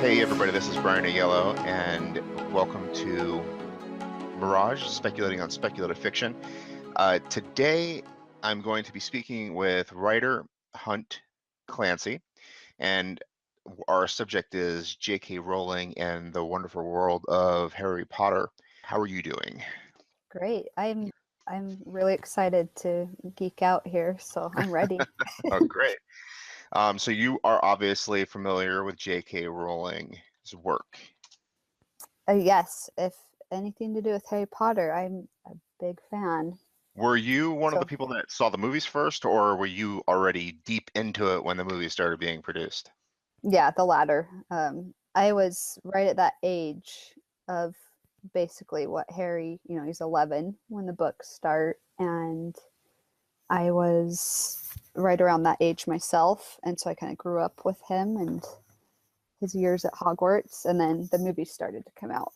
Hey everybody, this is Brian Aiello, and welcome to Mirage, speculating on speculative fiction. Today, I'm going to be speaking with Ryder Hunte Clancy, and our subject is J.K. Rowling and the wonderful world of Harry Potter. How are you doing? Great. I'm really excited to geek out here, so I'm ready. Oh, great. So you are obviously familiar with J.K. Rowling's work. Yes, if anything to do with Harry Potter, I'm a big fan. Were you one of So- the people that saw the movies first, or were you already deep into it when the movies started being produced? Yeah, the latter. I was right at that age of basically what Harry, he's 11 when the books start, and I was right around that age myself, and so I kind of grew up with him and his years at Hogwarts, and then the movies started to come out.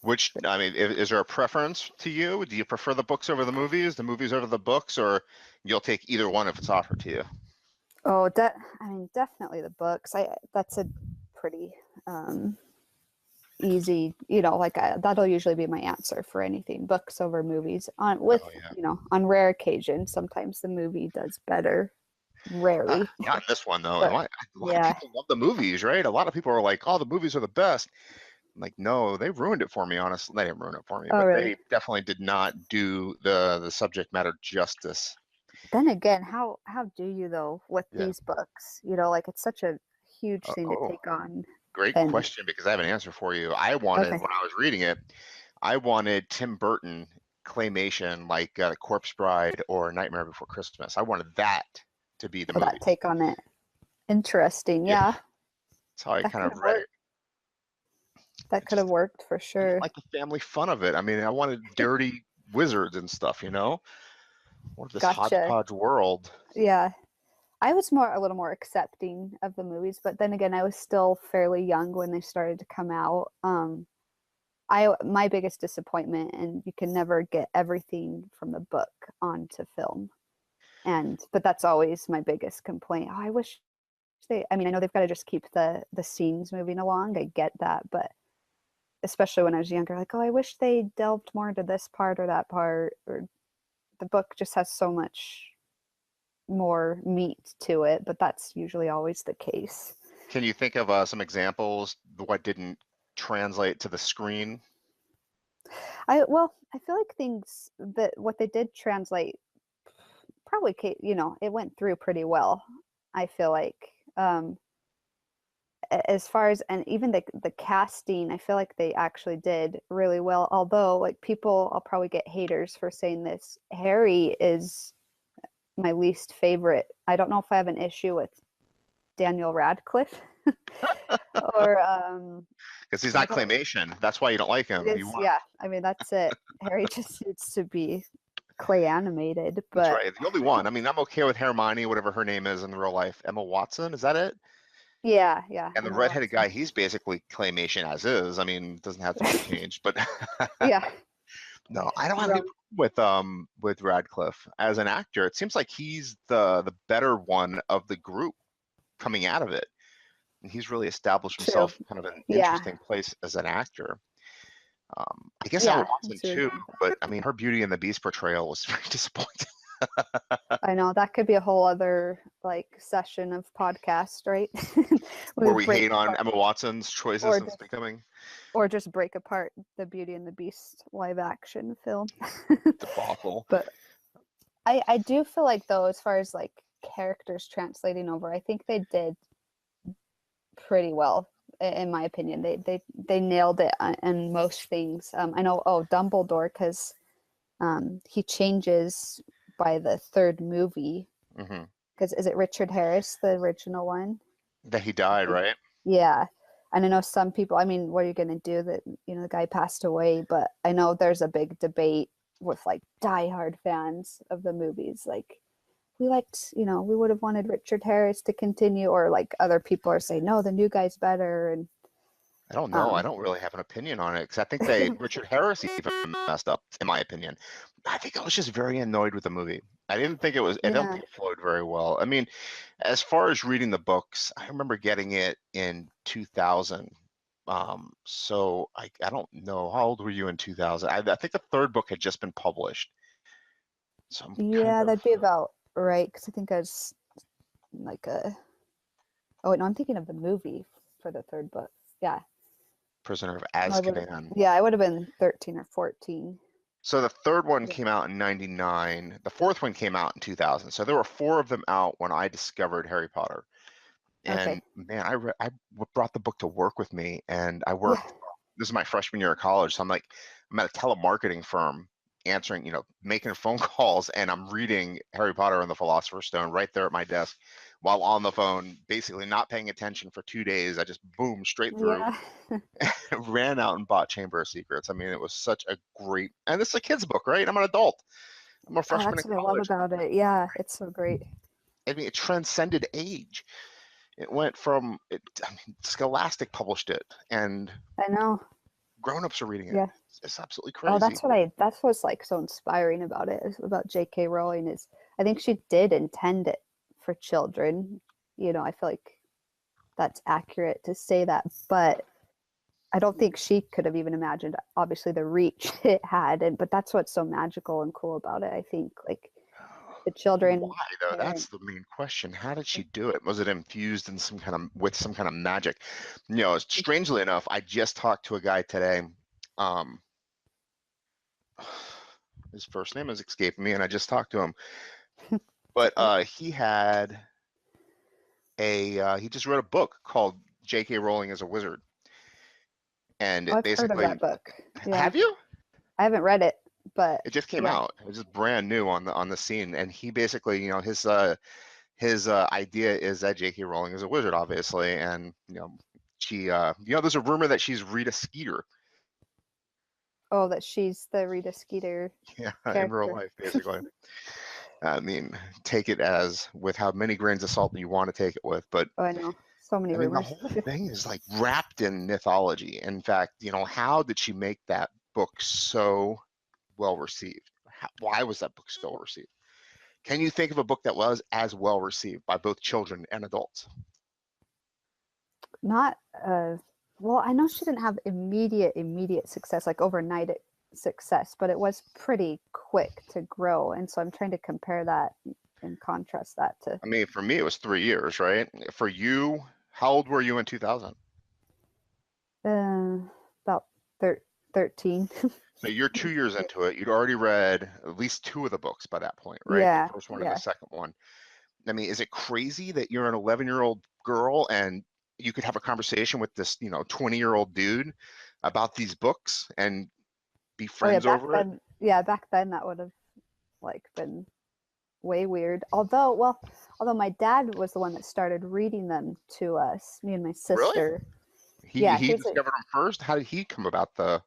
Is there a preference to you? Do you prefer the books over the movies over the books, or you'll take either one if it's offered to you? Oh, definitely the books. That's a pretty easy, that'll usually be my answer for anything. Books over movies. On rare occasions, sometimes the movie does better. Rarely. Not in this one though. But, a lot of people love the movies, right? A lot of people are like, "Oh, the movies are the best." I'm like, no, they ruined it for me. Honestly, they didn't ruin it for me, but really? they definitely did not do the subject matter justice. Then again, how do you though with these books? It's such a huge thing to take on. Great question, because I have an answer for you. When I was reading it, I wanted Tim Burton claymation like Corpse Bride or Nightmare Before Christmas. I wanted that to be the movie. That take on it. Interesting, yeah. That's how I kind of read it. That could have worked for sure. I like the family fun of it. I mean, I wanted dirty wizards and stuff, What this hodgepodge world. Yeah. I was a little more accepting of the movies, but then again, I was still fairly young when they started to come out. My biggest disappointment, and you can never get everything from the book onto film. But that's always my biggest complaint. Oh, I wish I know they've got to just keep the scenes moving along. I get that, but especially when I was younger, like, oh, I wish they delved more into this part or that part, or the book just has so much more meat to it, but that's usually always the case. Can you think of some examples what didn't translate to the screen? I feel like things that what they did translate probably, it went through pretty well. I feel like as far as, and even the casting, I feel like they actually did really well. Although, like, I'll probably get haters for saying this, Harry is my least favorite. I don't know if I have an issue with Daniel Radcliffe or because he's not claymation. That's why you don't like him. Yeah, I mean, that's it. Harry just needs to be clay animated. But that's right. The only one. I mean, I'm okay with Hermione, whatever her name is in real life. Emma Watson, is that it? Yeah. And the redheaded guy, he's basically claymation as is. I mean, doesn't have to be changed, but yeah. No, I don't have any problem with Radcliffe as an actor. It seems like he's the better one of the group coming out of it. And he's really established himself kind of an interesting place as an actor. I guess Emma Watson too, but I mean, her Beauty and the Beast portrayal was very disappointing. I know, that could be a whole other session of podcast, right? Where we hate on Emma Watson's choices since becoming, or just break apart the Beauty and the Beast live action film. Debacle. But I do feel like, though, as far as characters translating over, I think they did pretty well, in my opinion. They nailed it in most things. I know, Dumbledore, because he changes by the third movie, because is it Richard Harris, the original one, that he died, right? Yeah. And I know some people, I mean, what are you going to do that the guy passed away? But I know there's a big debate with diehard fans of the movies, we liked, we would have wanted Richard Harris to continue, or other people are saying, no, the new guy's better. And I don't know. I Um, don't really have an opinion on it because I think Richard Harris even messed up, in my opinion. I think I was just very annoyed with the movie. I don't yeah, think it flowed very well. I mean, as far as reading the books, I remember getting it in 2000. So I don't know. How old were you in 2000? I think the third book had just been published. So I'm kind yeah, of that'd be about right. Because I think I was like a. Oh wait, no, I'm thinking of the movie for the third book. Yeah, Prisoner of I would. Azkaban. Yeah, I would have been 13 or 14. So the third one Yeah. came out in 99. The fourth one came out in 2000. So there were four of them out when I discovered Harry Potter. And Okay. man, brought the book to work with me, and I Yeah. worked. This is my freshman year of college, so I'm at a telemarketing firm, answering, making phone calls, and I'm reading Harry Potter and the Philosopher's Stone right there at my desk, while on the phone, basically not paying attention for 2 days. I just boom straight through, Yeah. ran out and bought Chamber of Secrets. I mean, it was such a great, and this is a kid's book, right? I'm an adult. I'm a Oh, freshman in that's what I love college. about it. Yeah, it's so great. I mean, it transcended age. It went from I mean, Scholastic published it, and I know. grown-ups are reading it. Yeah. It's absolutely Oh, crazy. that's what's like so inspiring about it, about J.K. Rowling is I think she did intend it for children. I feel like that's accurate to say that, but I don't think she could have even imagined obviously the reach it had, and but that's what's so magical and cool about it. I think like the children, Why though? That's parents. the main question. How did she do it? Was it infused in with some kind of magic? Strangely enough, I just talked to a guy today. Um, his first name is escaping me, and I just talked to him. It's But okay. he just wrote a book called J.K. Rowling as a Wizard, and Oh, it I've heard of that basically, book. Yeah, have you? I haven't read it, but It just came yeah. out. It was just brand new on the scene, and he basically, his idea is that J.K. Rowling is a wizard, obviously, and she, there's a rumor that she's Rita Skeeter, Oh, that she's the Rita Skeeter yeah, in real character. life, basically. I mean, take it as with how many grains of salt you want to take it with, but Oh, I know. So many I mean, the rumors. whole thing is like wrapped in mythology. In fact, how did she make that book so well received? Why was that book so well received? Can you think of a book that was as well received by both children and adults? Not well, I know she didn't have immediate success, like success, but it was pretty quick to grow. And so I'm trying to compare that and contrast that to I mean, for me, it was 3 years, right? For you, how old were you in 2000? uh, about 13. So you're 2 years into it. You'd already read at least two of the books by that point, right? The Yeah, first one and the yeah. second one. I mean, is it crazy that you're an 11-year-old girl and you could have a conversation with this, 20-year-old dude about these books and be Oh yeah, friends over it? back then that would have like been way weird. Although my dad was the one that started reading them to us, me and my Really? sister. He Yeah, he discovered them first? How did he come about the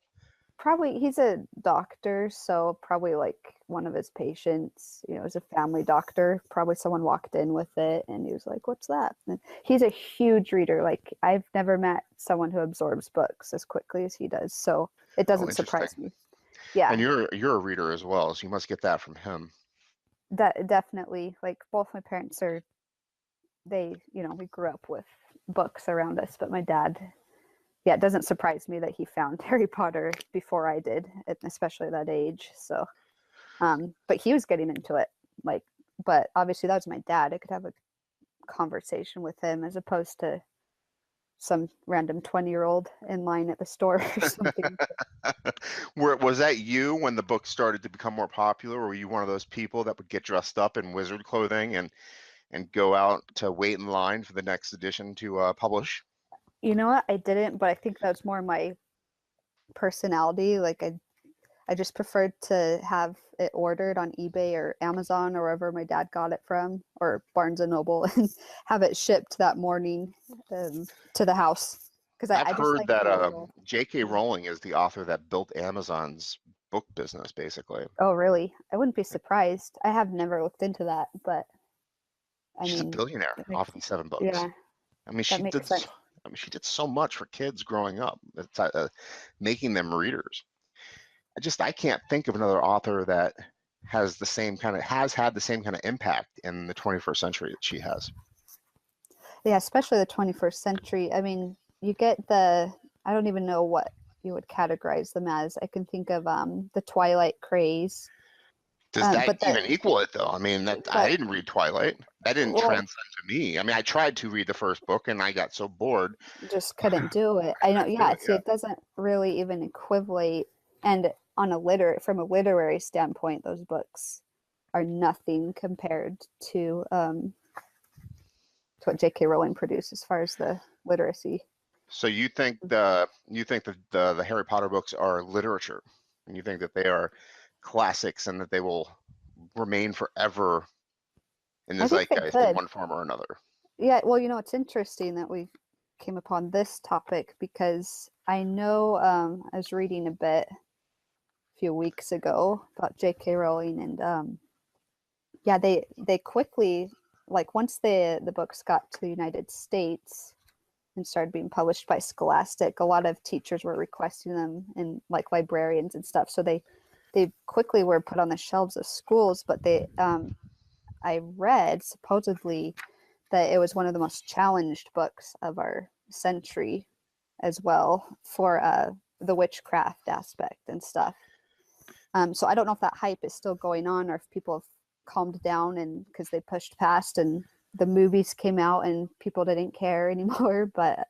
he's a doctor, so probably like one of his patients, is a family doctor. Probably someone walked in with it and he was like, "What's that?" And he's a huge reader. Like I've never met someone who absorbs books as quickly as he does. So it Oh, doesn't interesting. surprise me. And Yeah, you're a reader as well, so you must get that from him. that definitely like both my parents are we grew up with books around us, but my dad, yeah, it doesn't surprise me that he found Harry Potter before I did, especially at that age. So but he was getting into it, like, but obviously that was my dad. I could have a conversation with him as opposed to some random 20-year-old in line at the store or something. Was that you when the book started to become more popular? Or were you one of those people that would get dressed up in wizard clothing and go out to wait in line for the next edition to publish? You know what? I didn't, but I think that's more my personality. Like I just preferred to have it ordered on eBay or Amazon or wherever my dad got it from, or Barnes and Noble, and have it shipped that morning to the house. Because I've I just heard like that the little. J.K. Yeah. Rowling is the author that built Amazon's book business, basically. Oh, really? I wouldn't be surprised. I have never looked into that, but I She's a mean, billionaire that off makes of these seven books. yeah, I mean, that she makes did. sense. I mean, she did so much for kids growing up. It's, making them readers. I can't think of another author that has had the same kind of impact in the 21st century that she has. Yeah, especially the 21st century. I mean, you get I don't even know what you would categorize them as. I can think of the Twilight craze. Does that But even equal it though? I mean, I didn't read Twilight. That didn't well, transcend to me. I mean, I tried to read the first book and I got so bored. just couldn't do it. I know, yeah, see, it doesn't really even equivalent. And on from a literary standpoint, those books are nothing compared to what J.K. Rowling produced as far as the literacy. So you think that the Harry Potter books are literature, and you think that they are classics and that they will remain forever in the zeitgeist in one form or another? Yeah, well, it's interesting that we came upon this topic because I know I was reading a bit a few weeks ago about J.K. Rowling, and yeah, they quickly, like, once the books got to the United States and started being published by Scholastic, a lot of teachers were requesting them, and like librarians and stuff. So they quickly were put on the shelves of schools. But I read supposedly that it was one of the most challenged books of our century as well for the witchcraft aspect and stuff. So I don't know if that hype is still going on or if people have calmed down and because they pushed past and the movies came out and people didn't care anymore. But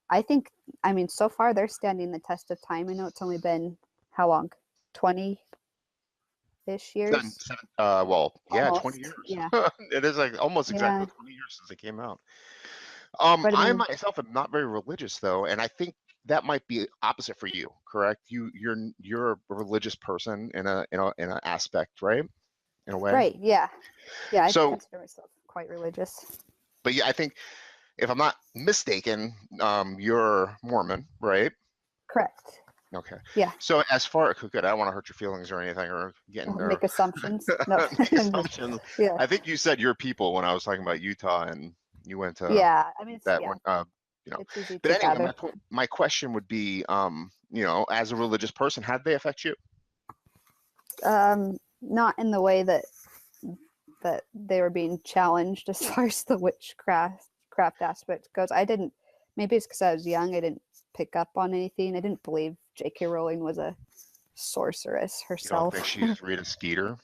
I think, I mean, so far they're standing the test of time. I know it's only been how long? 20-ish years? Well, yeah, Almost. 20 years. Yeah. It is like almost exactly Yeah. 20 years since they came out. But I I mean, myself am not very religious though, and I think that might be opposite for you, correct? You're a religious person in an aspect, right? In a way. right. Yeah. Yeah. I So, consider myself quite religious. but yeah, I think if I'm not mistaken, you're Mormon, right? Correct. Okay. Yeah. So as far good, I don't want to hurt your feelings or anything or getting there. Make assumptions. No. Make assumptions. Yeah. I think you said your people when I was talking about Utah and you went to Yeah. I mean, that yeah, one, it's easy but to anyway, gather. my question would be, as a religious person, how did they affect you? Not in the way that they were being challenged as far as the witchcraft aspect goes. I didn't. Maybe it's because I was young. I didn't pick up on anything. I didn't believe J.K. Rowling was a sorceress You don't herself. think she's Rita Skeeter?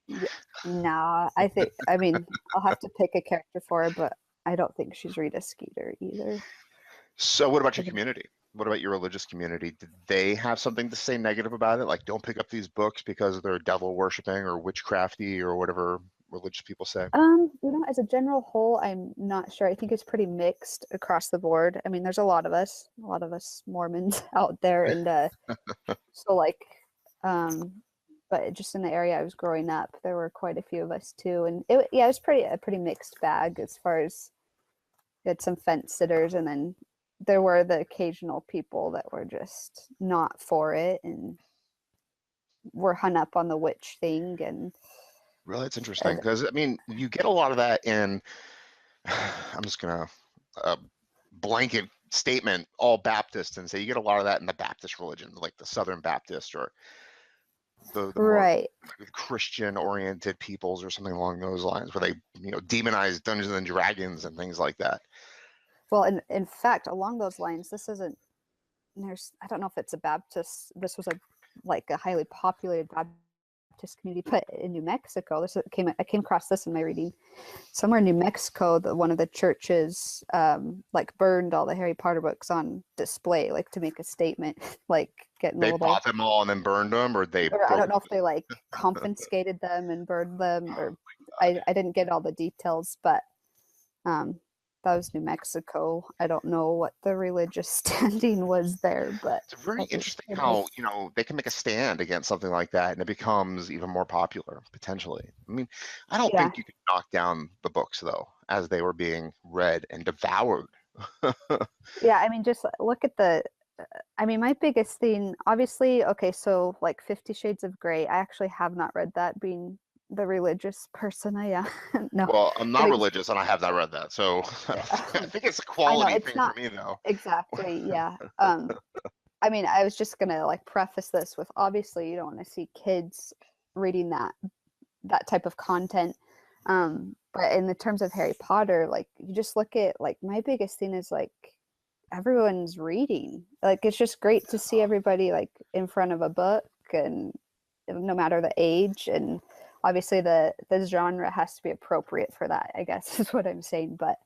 Yeah, nah, I think. I mean, I'll have to pick a character for her, but I don't think she's Rita Skeeter either. So what about your community? What about your religious community? Did they have something to say negative about it? Like, don't pick up these books because they're devil worshiping or witchcrafty or whatever religious people say? As a general whole, I'm not sure. I think it's pretty mixed across the board. I mean, there's a lot of us Mormons out there, and so like, but just in the area I was growing up, there were quite a few of us too, and it was a pretty mixed bag as far as you had some fence sitters, and then there were the occasional people that were just not for it and were hung up on the witch thing. And Really, it's interesting because I mean, you get a lot of that in. I'm just gonna blanket statement all Baptist and say you get a lot of that in the Baptist religion, like the Southern Baptist or the more right. Christian oriented peoples or something along those lines, where they demonize Dungeons and Dragons and things like that. Well, in fact, along those lines, this isn't. I don't know if it's a Baptist. This was a highly populated Baptist community, but in New Mexico, I came across this in my reading. Somewhere in New Mexico, one of the churches burned all the Harry Potter books on display, like to make a statement, like getting They a little. bought them all and then burned them, or they. Or I don't know if they confiscated them and burned them, or I didn't get all the details, but that was New Mexico. I don't know what the religious standing was there, but it's very interesting how they can make a stand against something like that and it becomes even more popular potentially. I mean, I don't think you could knock down the books though as they were being read and devoured. Yeah, I mean, just look at my biggest thing, obviously, okay, so like 50 Shades of Grey, I actually have not read that, being the religious person I am. No, Well, I'm not kidding. religious and I have not read that, so I think it's a I know quality it's thing for not me though. exactly, yeah. I mean, I was just gonna like preface this with obviously you don't want to see kids reading that type of content. But in the terms of Harry Potter, like you just look at like my biggest thing is like everyone's reading. Like it's just great to see everybody like in front of a book and no matter the age and obviously the genre has to be appropriate for that, I guess is what I'm saying. But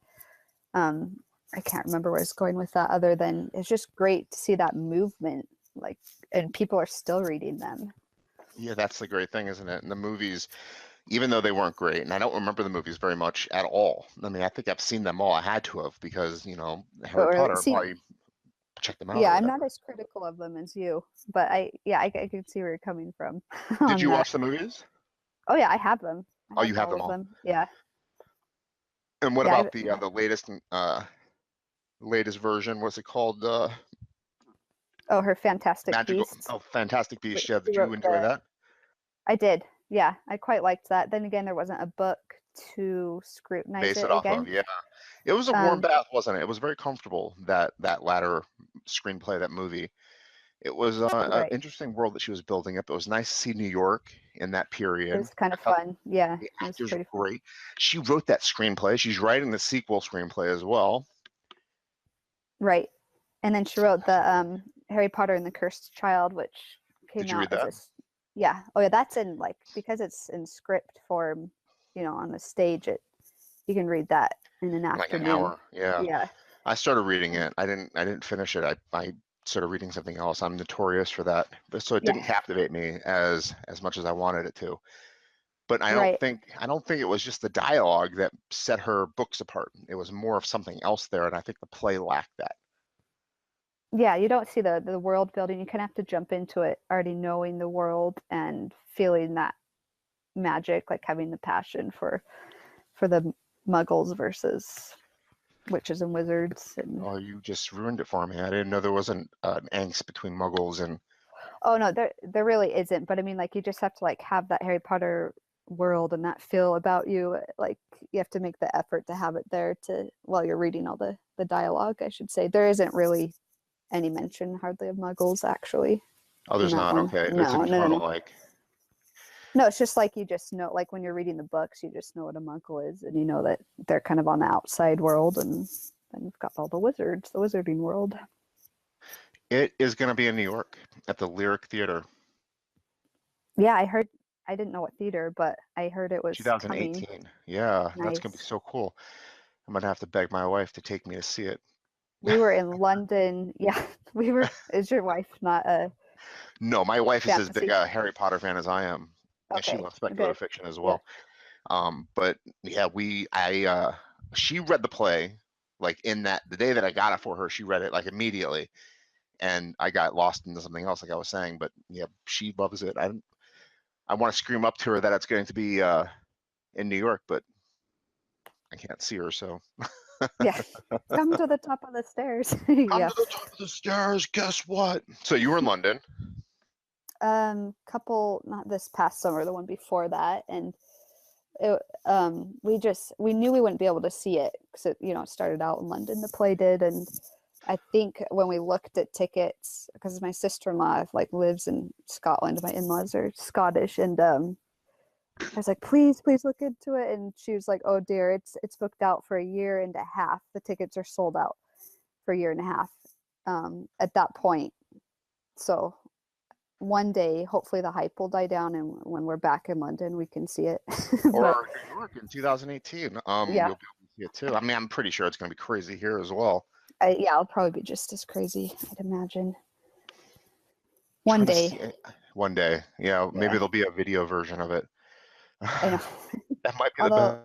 I can't remember where I was going with that other than it's just great to see that movement like and people are still reading them. Yeah, that's the great thing, isn't it? And the movies, even though they weren't great, and I don't remember the movies very much at all. I mean, I think I've seen them all. I had to have because, Harry Or Potter, see, probably check them out or yeah, I'm not whatever. as critical of them as you, but I can see where you're coming from Did on you that. watch the movies? Oh yeah, I have them. I Oh, have you have all them of all. them. Yeah, And what yeah. about the latest version? What's it called? Oh, her Fantastic Magical. Beasts. Oh, Fantastic Beasts. Yeah, She did you wrote enjoy the. that? I did. Yeah, I quite liked that. Then again, there wasn't a book to scrutinize Base it it off of. again. Yeah, it was a warm Um, bath, wasn't it? It was very comfortable. That latter screenplay, that movie. It was an right. interesting world that she was building up. It was nice to see New York in that It period. was kind I of thought fun. Yeah, the it was actors were pretty fun. great. She wrote that screenplay. She's writing the sequel screenplay as well. Right. And then she wrote the Harry Potter and the Cursed Child, which Did came you out read as that? a yeah. Oh yeah, that's in like because it's in script form, on the stage you can read that in an Like an afternoon. hour. Yeah. Yeah. I started reading it. I didn't finish it. I started reading something else. I'm notorious for that. But so it Yeah. didn't captivate me as much as I wanted it to. But Right. I don't think it was just the dialogue that set her books apart. It was more of something else there, and I think the play lacked that. Yeah, you don't see the world building. You kind of have to jump into it already knowing the world and feeling that magic, like having the passion for the muggles versus witches and wizards and Oh, you just ruined it for me. I didn't know there wasn't an angst between muggles and oh no, there really isn't. But I mean, like you just have to like have that Harry Potter world and that feel about you. Like you have to make the effort to have it there to while you're reading all the dialogue. I should say there isn't really any mention hardly of Muggles actually oh, in there's that not. one. Okay, it's No, no, no, no. informal like. No, it's just like you just know, like when you're reading the books, you just know what a Muggle is, and you know that they're kind of on the outside world, and then you've got all the wizards, the wizarding world. It is going to be in New York at the Lyric Theater, Yeah, I heard. I didn't know what theater, but I heard it was coming. 2018. Yeah, that's going to be Nice. so cool. I'm going to have to beg my wife to take me to see it. We were in London. Yeah, we were. Is your wife not a No, my wife is as big fantasy? a Harry Potter fan as I am, and she Okay, loves speculative good. fiction as Yeah. well. But yeah, she read the play like in that the day that I got it for her, she read it like immediately, and I got lost into something else, like I was saying. But yeah, she loves it. I want to scream up to her that it's going to be in New York, but I can't see her, so Yeah. Come to the top of the stairs. come Yeah. to the top of the stairs. Guess what? So you were in London. Couple, not this past summer, the one before that, and we knew we wouldn't be able to see it because it started out in London, the play did, and I think when we looked at tickets, because my sister-in-law like lives in Scotland, my in-laws are Scottish, and I was like, please look into it, and she was like, oh dear, it's booked out for a year and a half. The tickets are sold out for a year and a half at that point. So one day, hopefully the hype will die down, and when we're back in London, we can see it. But Or New York in 2018. yeah, You'll be able to see it too. I mean, I'm pretty sure it's going to be crazy here as well. yeah, I'll probably be just as crazy, I'd imagine. One Trying to day, see it one day. Yeah, maybe yeah, there'll be a video version of it. I know. That might be the Although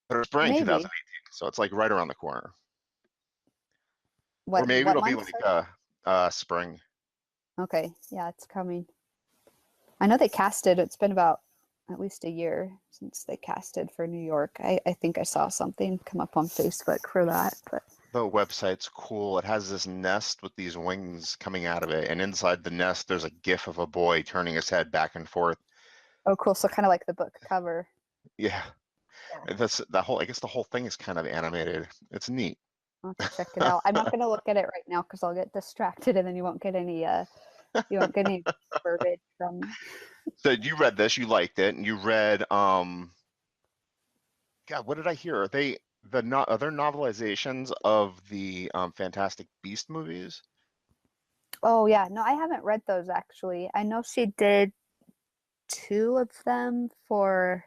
better spring maybe 2018. So it's like right around the corner. Or maybe what it'll be month? like Sorry. spring. Okay, yeah, it's coming. I know they casted. It's been about at least a year since they casted for New York. I think I saw something come up on Facebook for that, but The website's cool. It has this nest with these wings coming out of it, and inside the nest there's a gif of a boy turning his head back and forth. Oh, cool. So kind of like the book cover. Yeah, Yeah. that's the whole. I guess the whole thing is kind of animated. It's neat. I'll have to check it out. I'm not going to look at it right now because I'll get distracted and then you won't get any verbiage from. So you read this, you liked it, and you read God, what did I hear? Are they other novelizations of the Fantastic Beast movies? Oh yeah, no, I haven't read those actually. I know she did two of them for,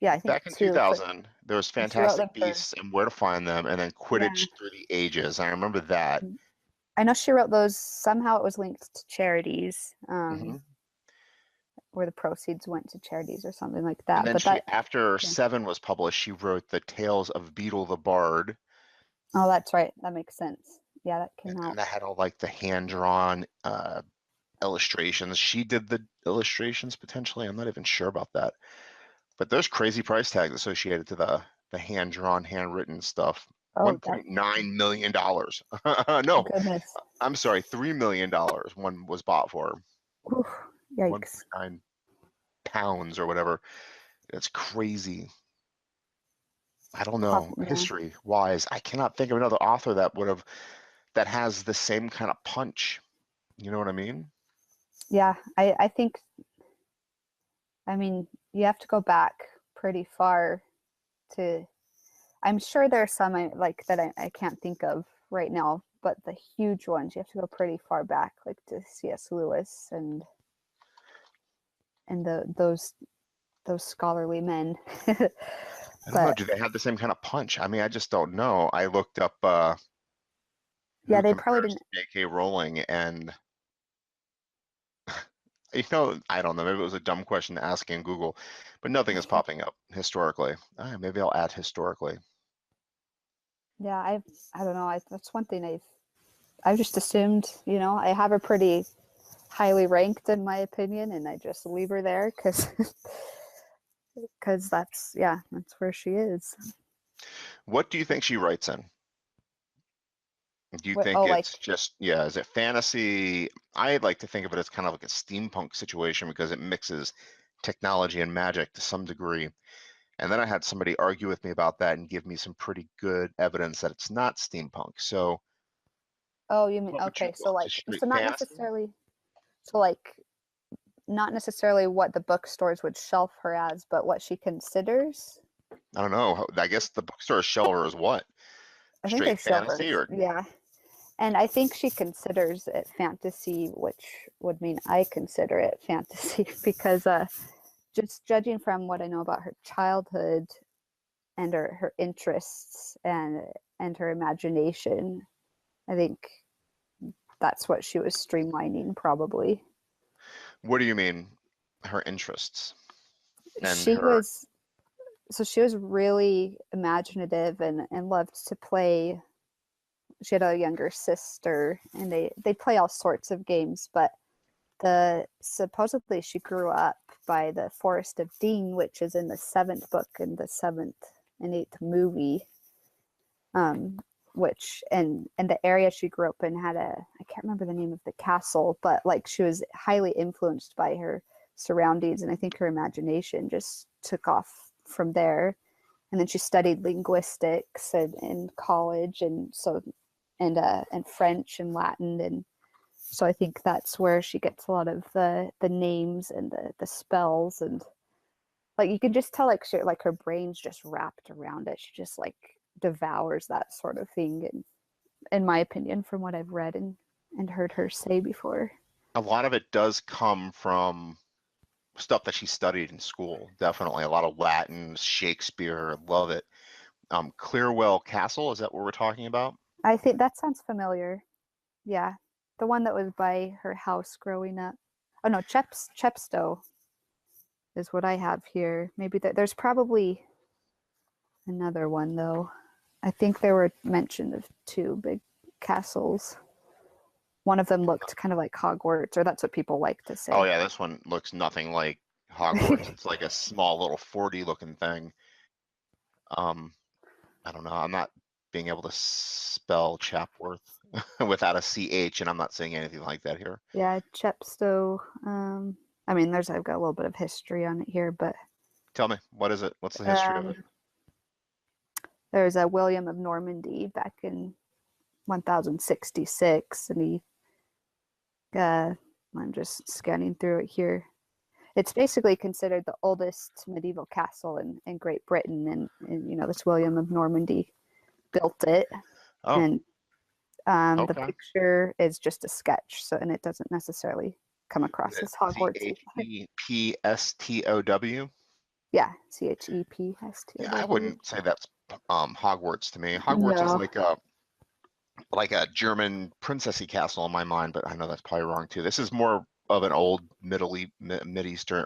yeah, I think Back in two for. 2000, there was She wrote them Fantastic for, Beasts and Where to Find Them, and then yeah. Quidditch Through the Ages. I remember that. I know she wrote those. Somehow it was linked to charities, Hmm. where the proceeds went to charities or something like And that. then But that, after yeah. Seven was published, she wrote the Tales of Beetle the Bard, Oh, that's right. That makes sense. Yeah, that came and out. that had all like the hand-drawn illustrations. She did the illustrations potentially. I'm not even sure about that. But there's crazy price tags associated to the hand-drawn, handwritten stuff. Oh, that, $1.9 million. No, goodness. I'm sorry, $3 million one was bought for. Oof, yikes. 1.9 pounds or whatever. It's crazy. I don't know. Yeah. History wise, I cannot think of another author that has the same kind of punch. You know what I mean? Yeah, I think, I mean, you have to go back pretty far to, I'm sure there's some like that I can't think of right now, but the huge ones, you have to go pretty far back, like to C.S. Lewis and those scholarly men. I don't know. But Do they have the same kind of punch? I mean, I just don't know. I looked up yeah, who they probably compares didn't. to J.K. Rowling, and I don't know. Maybe it was a dumb question to ask in Google, but nothing is popping up historically. Maybe I'll add historically. Yeah, I don't know. That's one thing I've just assumed. I have her pretty highly ranked in my opinion, and I just leave her there because that's where she is. What do you think she writes in? Do you What? think Oh, it's like, just, yeah, is it fantasy? I like to think of it as kind of like a steampunk situation because it mixes technology and magic to some degree. And then I had somebody argue with me about that and give me some pretty good evidence that it's not steampunk. So oh, you mean what would you okay? go? So Just like, straight so not fantasy? necessarily. So like, not necessarily what the bookstores would shelf her as, but what she considers. I don't know. I guess the bookstore shelf her as what? I think they Straight shelf her. fantasy or Yeah, and I think she considers it fantasy, which would mean I consider it fantasy because just judging from what I know about her childhood and her interests and her imagination, I think that's what she was streamlining probably. what do you mean? Her interests and She her, was she was really imaginative and loved to play. She had a younger sister and they play all sorts of games, but the supposedly she grew up by the Forest of Dean, which is in the seventh book and the seventh and eighth movie. Which and the area she grew up in had I can't remember the name of the castle, but like she was highly influenced by her surroundings, and I think her imagination just took off from there. And then she studied linguistics in college, and French and Latin, and so I think that's where she gets a lot of the names and the spells, and like you can just tell like her brain's just wrapped around it. She just like devours that sort of thing, and in my opinion, from what I've read and heard her say before. a lot of it does come from stuff that she studied in school. Definitely a lot of Latin, Shakespeare, love it. Clearwell Castle, is that what we're talking about? I think that sounds familiar. Yeah, the one that was by her house growing up. Oh no, Chepstow is what I have here. Maybe there's probably another one though. I think there were mention of two big castles. One of them looked kind of like Hogwarts, or that's what people like to Oh say. yeah, this one looks nothing like Hogwarts. It's like a small little forty looking thing. Um, I don't know. I'm not being able to spell Chapworth without a CH, and I'm not saying anything like that here. Yeah, Chepstow. I mean, I've got a little bit of history on it here, but Tell me, what is it? What's the history of it? There's a William of Normandy back in 1066, and he, I'm just scanning through it here. It's basically considered the oldest medieval castle in Great Britain, and this William of Normandy built it. Oh, And the okay. picture is just a sketch, and it doesn't necessarily come across as Hogwarts. Chepstow? Yeah, Chepstow. Yeah, I wouldn't say that's Hogwarts to me. Hogwarts is No, like a German princessy castle in my mind, but I know that's probably wrong too. This is more of an old Middle Eastern,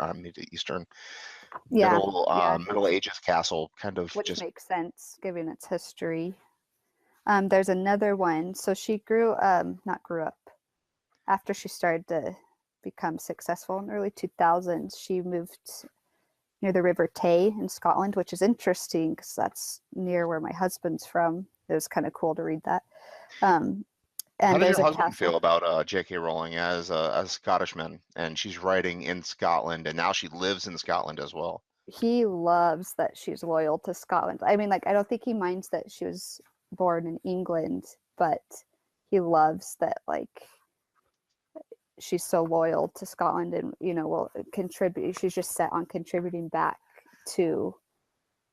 yeah, yeah, Middle Ages castle, kind of which just. makes sense given its history. There's another one. So she not grew up. After she started to become successful in the early 2000s, she moved near the River Tay in Scotland, which is interesting because that's near where my husband's from. It was kind of cool to read that. How And does there's your a husband feel castle. about J.K. Rowling as a Scottishman, and she's writing in Scotland, and now she lives in Scotland as well? He loves that she's loyal to Scotland. I mean, like, I don't think he minds that she was born in England, but he loves that, like, she's so loyal to Scotland and, will contribute. She's just set on contributing back to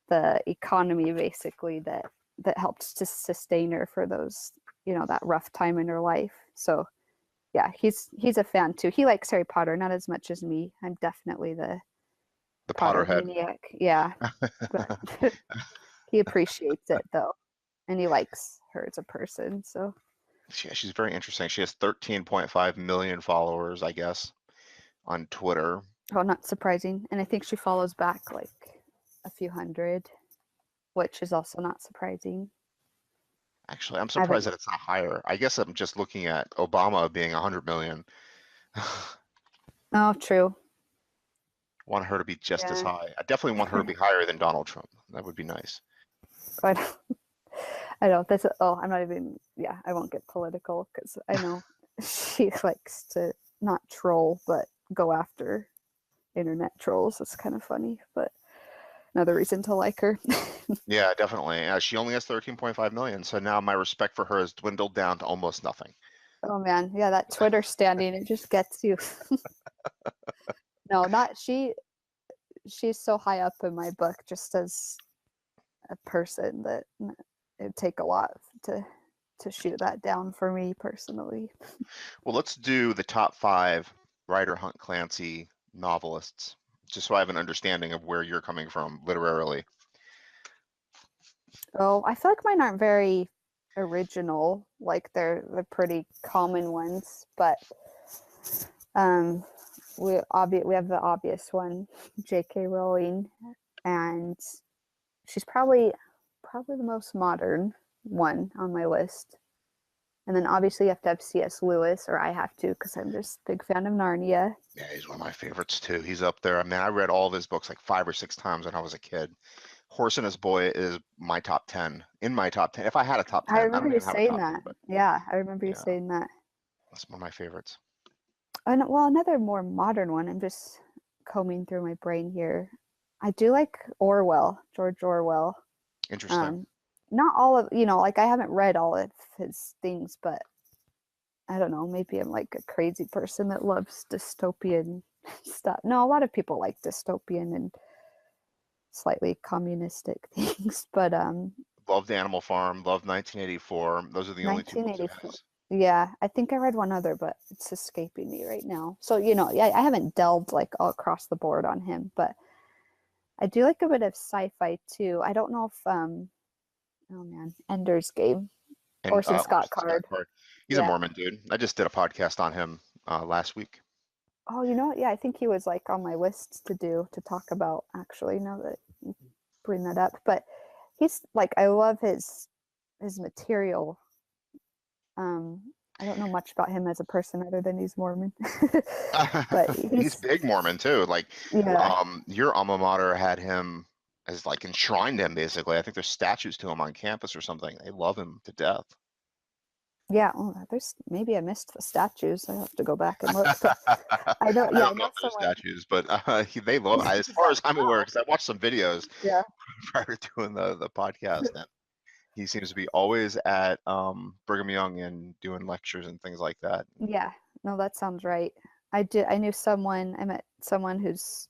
the economy, basically, that helped to sustain her for those, that rough time in her life. So yeah, he's a fan too. He likes Harry Potter, not as much as me. I'm definitely the Potter Potterhead. maniac. Yeah, but he appreciates it though, and he likes her as a person. So She's very interesting. She has 13.5 million followers, I guess, on Twitter. oh, not surprising. And I think she follows back like a few hundred, which is also not surprising. Actually, I'm I surprised haven't. that it's not higher. I guess I'm just looking at Obama being 100 million. Oh, true. Want her to be just as Yeah. high. I definitely want her to be higher than Donald Trump. That would be nice. But I don't. That's I'm not even. Yeah, I won't get political because I know she likes to not troll, but go after internet trolls. It's kind of funny, but another reason to like her. Yeah, definitely. She only has 13.5 million, so now my respect for her has dwindled down to almost nothing. Oh man, yeah, that Twitter standing, it just gets you. No, not she. She's so high up in my book, just as a person, that it'd take a lot to shoot that down for me personally. Well, let's do the top 5 Ryder Hunte Clancy novelists, just so I have an understanding of where you're coming from literarily. Oh, I feel like mine aren't very original. Like they're pretty common ones, but um, we have the obvious one, J.K. Rowling, and she's probably the most modern one on my list. And then obviously you have to have C.S. Lewis, or I have to, because I'm just a big fan of Narnia. Yeah, he's one of my favorites too. He's up there. I mean, I read all of his books like 5 or 6 times when I was a kid. Horse and His Boy is my top 10. In my top 10. If I had a top I 10, I remember don't you even have a saying top 10, that. but Yeah, I remember you yeah, saying that. that's one of my favorites. And well, another more modern one. I'm just combing through my brain here. I do like George Orwell. Interesting. Um, not all of, like I haven't read all of his things, but I don't know, maybe I'm like a crazy person that loves dystopian stuff. No, a lot of people like dystopian and slightly communistic things, but Loved Animal Farm, loved 1984. Those are the only 2 books of 1984. his. Yeah, I think I read one other, but it's escaping me right now. So, yeah, I haven't delved like all across the board on him, but I do like a bit of sci-fi too. I don't know if oh man, Ender's Game, And Orson Scott Orson Scott Card. Card. He's a Yeah. Mormon dude. I just did a podcast on him last week. Oh, you know what? Yeah, I think he was like on my list to talk about actually, now that you bring that up. But he's like, I love his material. I don't know much about him as a person other than he's Mormon. But He's big Mormon too. Like, yeah. your alma mater had him as like enshrined him basically. I think there's statues to him on campus or something. They love him to death. Yeah, oh, maybe I missed the statues. I have to go back and look. But I know, I yeah, I don't know know if there's someone. statues, but they love, as He's far like, as I'm aware, wow. because I watched some videos Yeah, prior to doing the podcast, and he seems to be always at Brigham Young and doing lectures and things like that. yeah. No, that sounds right. I did. I knew someone. I met someone who's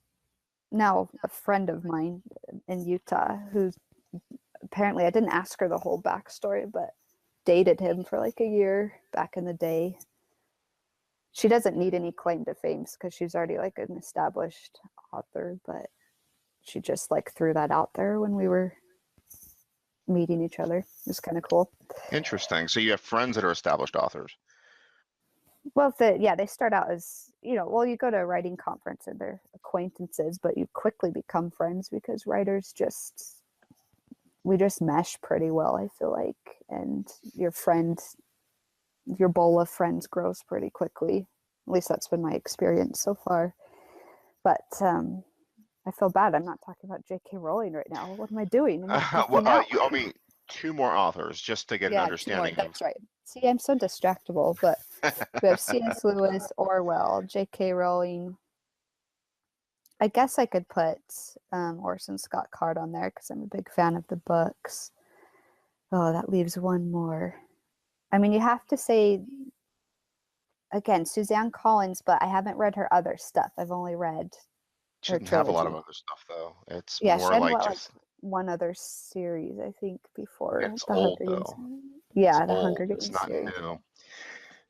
now a friend of mine in Utah, who's apparently, I didn't ask her the whole backstory, but dated him for like a year back in the day. She doesn't need any claim to fame because she's already like an established author, but she just like threw that out there when we were meeting each other. It was kind of cool. Interesting. So you have friends that are established authors. Well, yeah, they start out as, well, you go to a writing conference and they're acquaintances, but you quickly become friends because writers we just mesh pretty well, I feel like. And your bowl of friends grows pretty quickly. At least that's been my experience so far. But I feel bad. I'm not talking about J.K. Rowling right now. What am I doing? I'm not geeking out. You owe me two more authors just to get an Yeah, two more. understanding of. That's right. See, I'm so distractible. But we have C.S. Lewis, Orwell, J.K. Rowling. I guess I could put Orson Scott Card on there because I'm a big fan of the books. Oh, that leaves one more. I mean, you have to say, again, Suzanne Collins, but I haven't read her other stuff. I've only read She her doesn't have a lot of trilogy. other stuff though. It's Yeah, she more had like what, like just, one other series, I think, before it's the old Hunger Games. though. It's Yeah, the old. Hunger It's Games not series. new.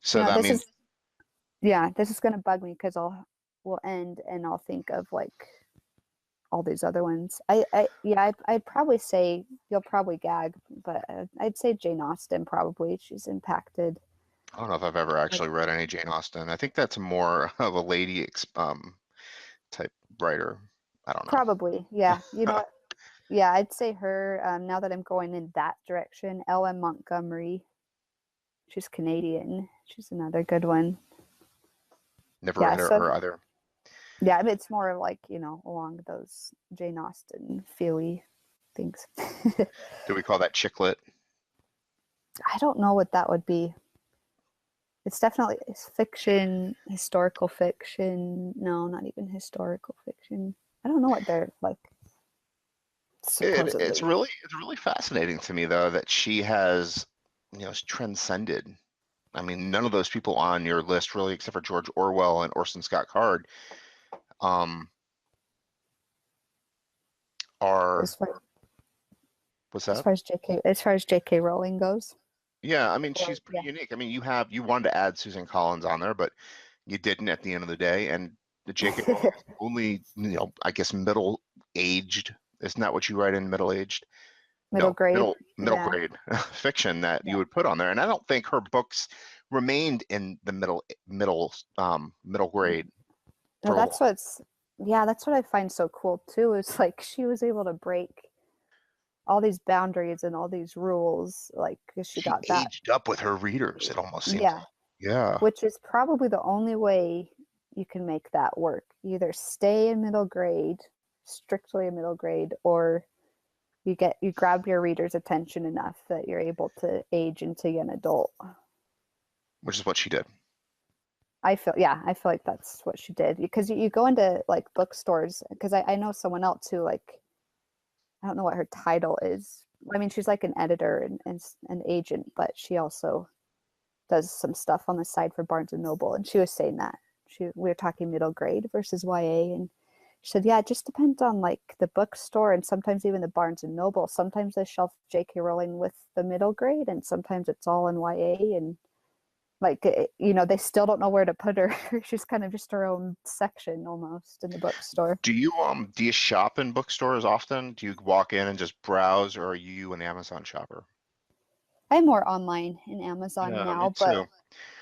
So that This means is this is gonna bug me because we'll end and I'll think of like all these other ones. I'd probably say you'll probably gag, but I'd say Jane Austen probably. She's impacted. I don't know if I've ever Like actually read any Jane Austen. I think that's more of a lady type writer. I don't know. probably, yeah. You know what? Yeah, I'd say her. Now that I'm going in that direction, L.M. Montgomery. She's Canadian. She's another good one. Never Yeah, read so her either. yeah, I mean, it's more like, along those Jane Austen feely things. Do we call that chick lit? I don't know what that would be. It's fiction, historical fiction. No, not even historical fiction. I don't know what they're like It's supposedly. really fascinating to me though that she has, transcended. I mean, none of those people on your list really, except for George Orwell and Orson Scott Card, um, are, As far what's as that? far as JK Rowling goes. Yeah, I mean, Or she's pretty yeah. unique. I mean, you wanted to add Susan Collins on there, but you didn't at the end of the day. And the J.K. Rowling is only, I guess middle aged. Isn't that what you write in middle aged? Middle No, grade. middle Yeah. grade fiction that you Yeah. would put on there. And I don't think her books remained in the middle grade No, for long. that's what I find so cool too, is like she was able to break all these boundaries and all these rules, like 'cause she She got that. aged up with her readers, it almost seems Yeah, like. Yeah. which is probably the only way you can make that work. You either stay in middle grade, strictly a middle grade, or you grab your reader's attention enough that you're able to age into an adult. Which is what she did. I feel like that's what she did because you go into like bookstores because I know someone else who like I don't know what her title is. I mean, she's like an editor and an agent, but she also does some stuff on the side for Barnes and Noble. And she was saying that we were talking middle grade versus YA, and she said, yeah, it just depends on like the bookstore and sometimes even the Barnes and Noble. Sometimes they shelf J.K. Rowling with the middle grade, and sometimes it's all in YA, and like they still don't know where to put her. She's kind of just her own section almost in the bookstore. Do you shop in bookstores often? Do you walk in and just browse, or are you an Amazon shopper? I'm more online in Amazon Yeah, me now, but too.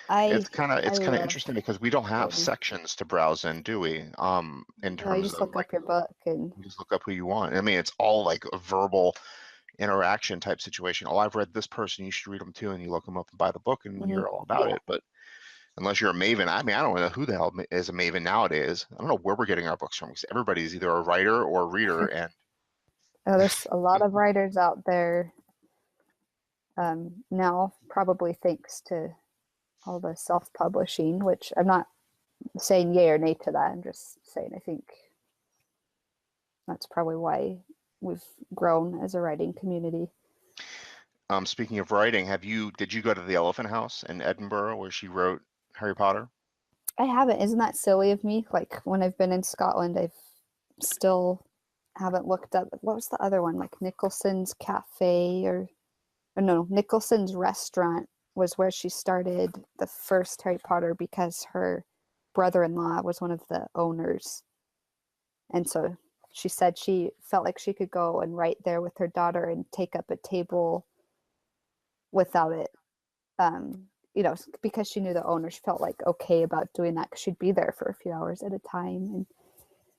I It's kind of love interesting because we don't have reading. sections to browse in, do we? In No, you terms just of look like, up your book and you just look up who you want. I mean, it's all like a verbal interaction type situation. Oh, I've read this person, you should read them too, and you look them up and buy the book and mhm. you're all about it. But unless you're a maven, I mean, I don't know who the hell is a maven nowadays. I don't know where we're getting our books from because everybody's either a writer or a reader, and There's a lot of writers out there. now, probably thanks to all the self-publishing, which I'm not saying yay or nay to that. I'm just saying I think that's probably why we've grown as a writing community. Speaking of writing, did you go to the Elephant House in Edinburgh where she wrote Harry Potter? I haven't. Isn't that silly of me? Like when I've been in Scotland, I've still haven't looked up what was the other one, like Nicholson's Cafe or no, Nicholson's Restaurant was where she started the first Harry Potter because her brother-in-law was one of the owners. And so she said she felt like she could go and write there with her daughter and take up a table without it. Because she knew the owner, she felt like okay about doing that because she'd be there for a few hours at a time.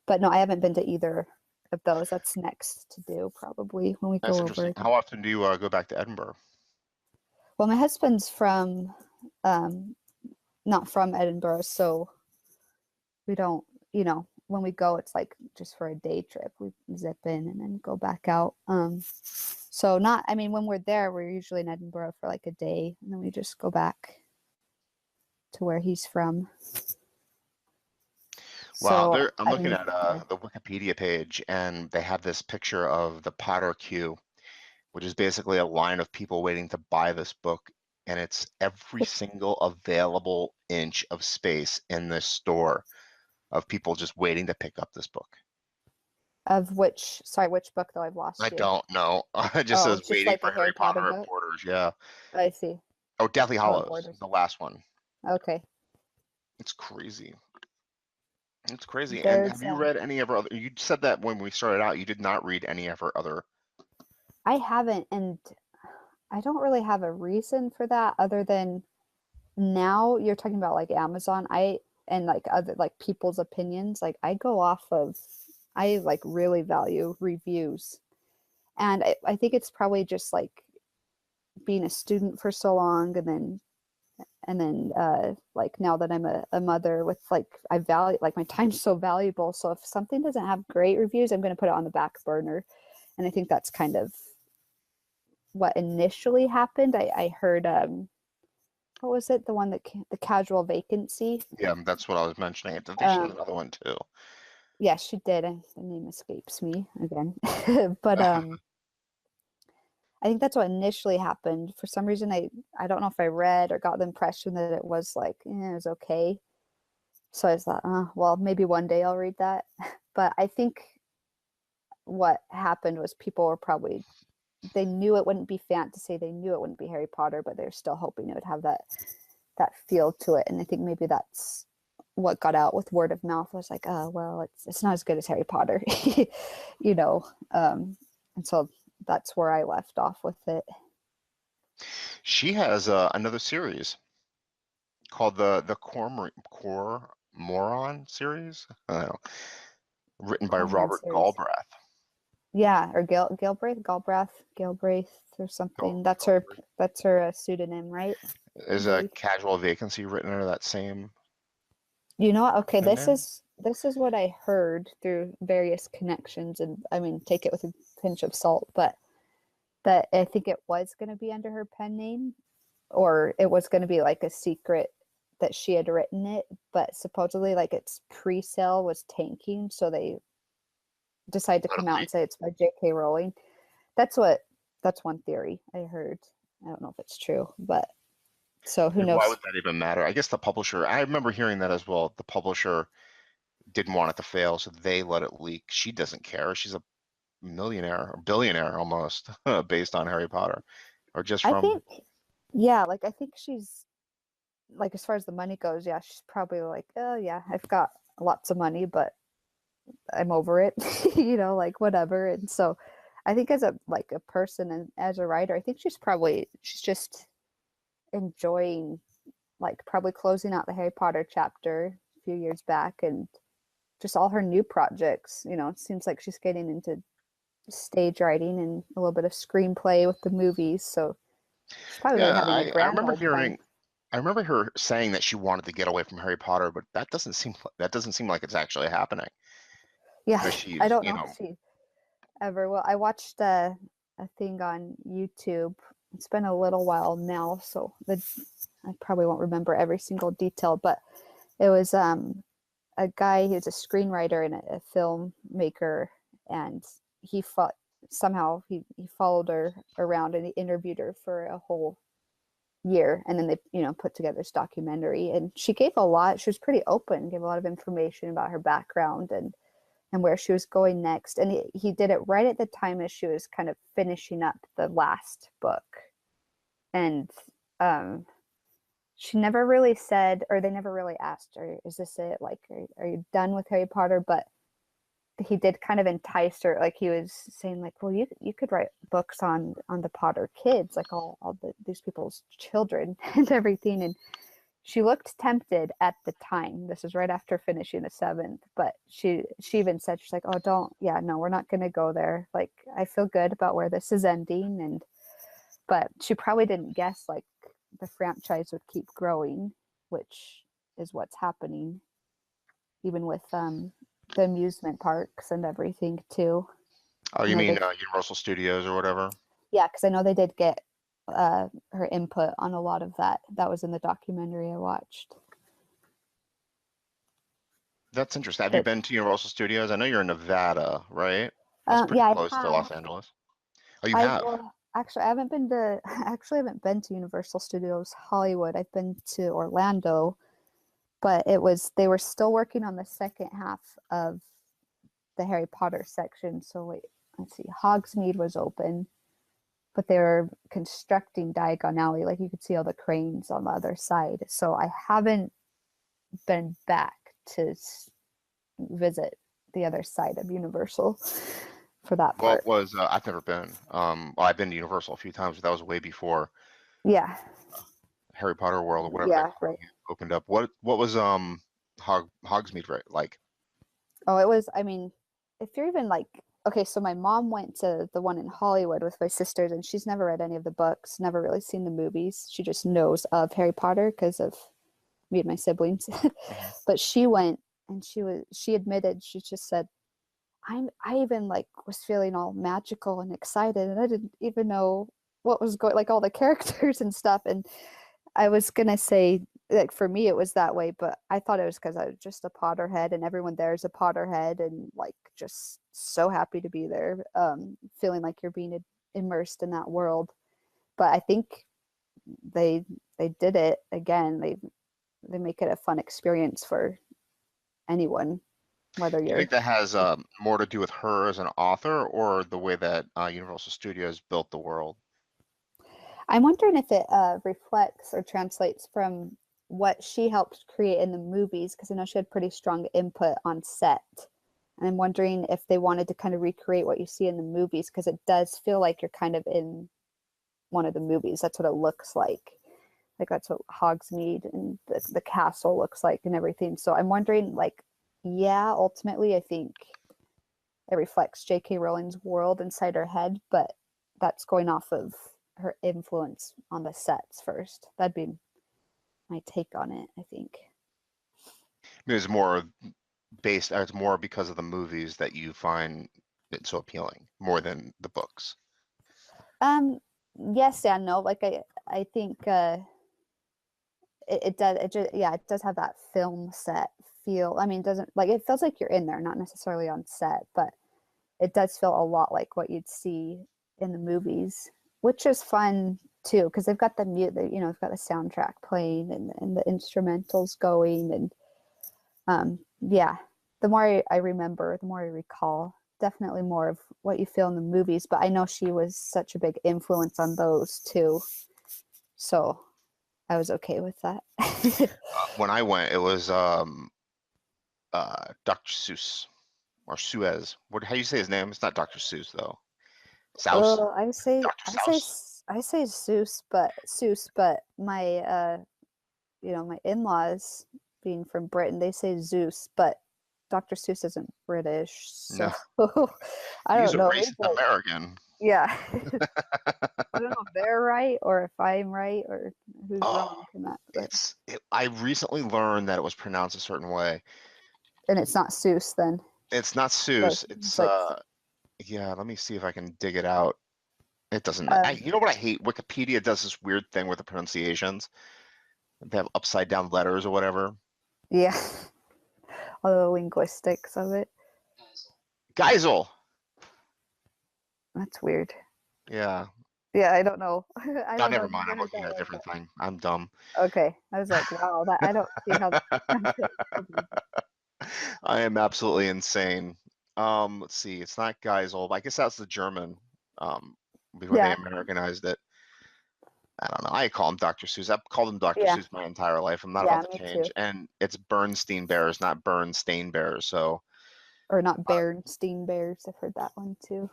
But no, I haven't been to either of those. That's next to do probably when we That's go interesting. over. How often do you go back to Edinburgh? Well, my husband's from, not from Edinburgh, so we don't, when we go, it's like just for a day trip. We zip in and then go back out. So when we're there, we're usually in Edinburgh for like a day, and then we just go back to where he's from. Wow, So, I'm looking at the Wikipedia page, and they have this picture of the Potter queue, which is basically a line of people waiting to buy this book, and it's every single available inch of space in this store of people just waiting to pick up this book. Of which book though? I've lost I you. don't know. It just says Just waiting like for the Harry Potter book. reporters. Yeah. I see. Oh, Deathly Oh, it Hallows, borders. the last one. Okay. It's crazy. It's crazy. And There's have you read any of her other? You said that when we started out, you did not read any of her other. I haven't, and I don't really have a reason for that other than now you're talking about like Amazon. And like other like people's opinions. Like I like really value reviews. And I think it's probably just like being a student for so long and then like now that I'm a mother with like I value like my time's so valuable. So if something doesn't have great reviews, I'm going to put it on the back burner. And I think that's kind of what initially happened. I heard what was it? The one that the Casual Vacancy. Yeah, that's what I was mentioning. I think she has another one too. Yeah, she did. The name escapes me again. But I think that's what initially happened. For some reason, I don't know if I read or got the impression that it was like, it was okay. So I thought, well, maybe one day I'll read that. But I think what happened was people were probably, they knew it wouldn't be fantasy. They knew it wouldn't be Harry Potter, but they're still hoping it would have that feel to it. And I think maybe that's what got out with word of mouth was like, oh, well, it's not as good as Harry Potter, and so that's where I left off with it. She has another series called the Cormoran series, written by Cormoran Robert series. Galbraith. Yeah, or Galbraith or something. That's her pseudonym, right? Is a Casual Vacancy written under that same? You know what? Okay, this name? is what I heard through various connections, and I mean, take it with a pinch of salt, but that I think it was going to be under her pen name, or it was going to be like a secret that she had written it, but supposedly like its pre-sale was tanking, so they decided to come out and say it's by J.K. Rowling. That's one theory I heard. I don't know if it's true, but so who knows? Why would that even matter? I guess the publisher, I remember hearing that as well. The publisher didn't want it to fail, so they let it leak. She doesn't care. She's a millionaire or billionaire almost based on Harry Potter, or just from. I think, yeah, like I think she's like as far as the money goes, yeah, she's probably like, oh yeah, I've got lots of money, but I'm over it, like whatever. And so I think as a person and as a writer, I think she's just enjoying like probably closing out the Harry Potter chapter a few years back and just all her new projects. It seems like she's getting into stage writing and a little bit of screenplay with the movies. So she's probably Yeah, having a I grand remember old time. I remember her saying that she wanted to get away from Harry Potter, but that doesn't seem like it's actually happening. Yeah, She's, I don't know if she ever will. I watched a thing on YouTube it's been a little while now, so I probably won't remember every single detail, but it was a guy who's a screenwriter and a filmmaker, and he fought somehow he followed her around and he interviewed her for a whole year, and then they put together this documentary, and she gave a lot. She was pretty open, gave a lot of information about her background and where she was going next, and he did it right at the time as she was kind of finishing up the last book. And she never really said, or they never really asked her, is this it, like are you done with Harry Potter? But he did kind of entice her, like he was saying like, well, you could write books on the Potter kids, like all these people's children and everything. And she looked tempted at the time. This was right after finishing the seventh, but she even said, she's like, oh, don't, yeah, no, we're not going to go there, like I feel good about where this is ending. And but she probably didn't guess like the franchise would keep growing, which is what's happening, even with the amusement parks and everything too. Oh, you mean Universal Studios or whatever? Yeah, because I know they did get her input on a lot of that. That was in the documentary I watched. That's interesting. Have you been to Universal Studios? I know you're in Nevada, right? That's pretty Yeah, close I to have. Los Angeles. Oh, you have? Well, actually, I haven't been to. Actually, I haven't been to Universal Studios Hollywood. I've been to Orlando, but they were still working on the second half of the Harry Potter section. So wait, let's see. Hogsmeade was open, but they were constructing Diagon Alley. Like you could see all the cranes on the other side. So I haven't been back to visit the other side of Universal for that part. What was I've never been. Well, I've been to Universal a few times, but that was way before Yeah. Harry Potter World or whatever Yeah, right. opened up. What was Hogsmeade like? Oh, it was, I mean, if you're even like, okay, so my mom went to the one in Hollywood with my sisters, and she's never read any of the books, never really seen the movies. She just knows of Harry Potter because of me and my siblings. But she went, and she admitted, she just said, I even like was feeling all magical and excited, and I didn't even know what was going, like all the characters and stuff. And I was gonna say, like for me it was that way, but I thought it was because I was just a Potterhead, and everyone there is a Potterhead, and like just so happy to be there, feeling like you're being immersed in that world. But I think they did it again. They make it a fun experience for anyone, whether Do you you're. think that has more to do with her as an author or the way that Universal Studios built the world? I'm wondering if it reflects or translates from what she helped create in the movies, because I know she had pretty strong input on set. And I'm wondering if they wanted to kind of recreate what you see in the movies, because it does feel like you're kind of in one of the movies. That's what it looks like. Like that's what Hogsmeade and the castle looks like and everything. So I'm wondering, like, yeah, ultimately, I think it reflects J.K. Rowling's world inside her head, but that's going off of her influence on the sets first. That'd be my take on it, I think. It's more because of the movies that you find it so appealing more than the books. Yes and no. Like I think it does, it does have that film set feel. I mean, it doesn't, like, it feels like you're in there, not necessarily on set, but it does feel a lot like what you'd see in the movies, which is fun too, because they've got the they've got the soundtrack playing and the instrumentals going, and yeah, the more I remember, the more I recall, definitely more of what you feel in the movies. But I know she was such a big influence on those too, so I was okay with that. When I went, it was Dr. Seuss or Suez. How do you say his name? It's not Dr. Seuss though. Souse? Dr. Souse? I say Seuss, but my my in-laws being from Britain, they say Zeus, but Dr. Seuss isn't British, so No. I He's don't a know. racist American. Yeah. I don't know if they're right or if I'm right or who's wrong in that. But. I recently learned that it was pronounced a certain way. And it's not Seuss then. It's not Seuss. It's like, Yeah, let me see if I can dig it out. It doesn't. Um, You know what I hate? Wikipedia does this weird thing with the pronunciations. They have upside down letters or whatever. yeah, all the linguistics of it. Geisel. That's weird. Yeah. Yeah, I don't know. I Oh, don't know. never I've mind. never I'm heard looking that at a one. different thing. I'm dumb. Okay, I was like, wow, that I don't see how that translates to me. I am absolutely insane. Let's see. It's not Geisel. I guess that's the German. Before they Yeah, Americanized it. I don't know. I call him Dr. Seuss. I've called him Dr. yeah, Seuss my entire life. I'm not yeah, about to me change. too. And it's Bernstein Bears, not Bernstein Bears. So, Or not uh, Bernstein Bears. I've heard that one too.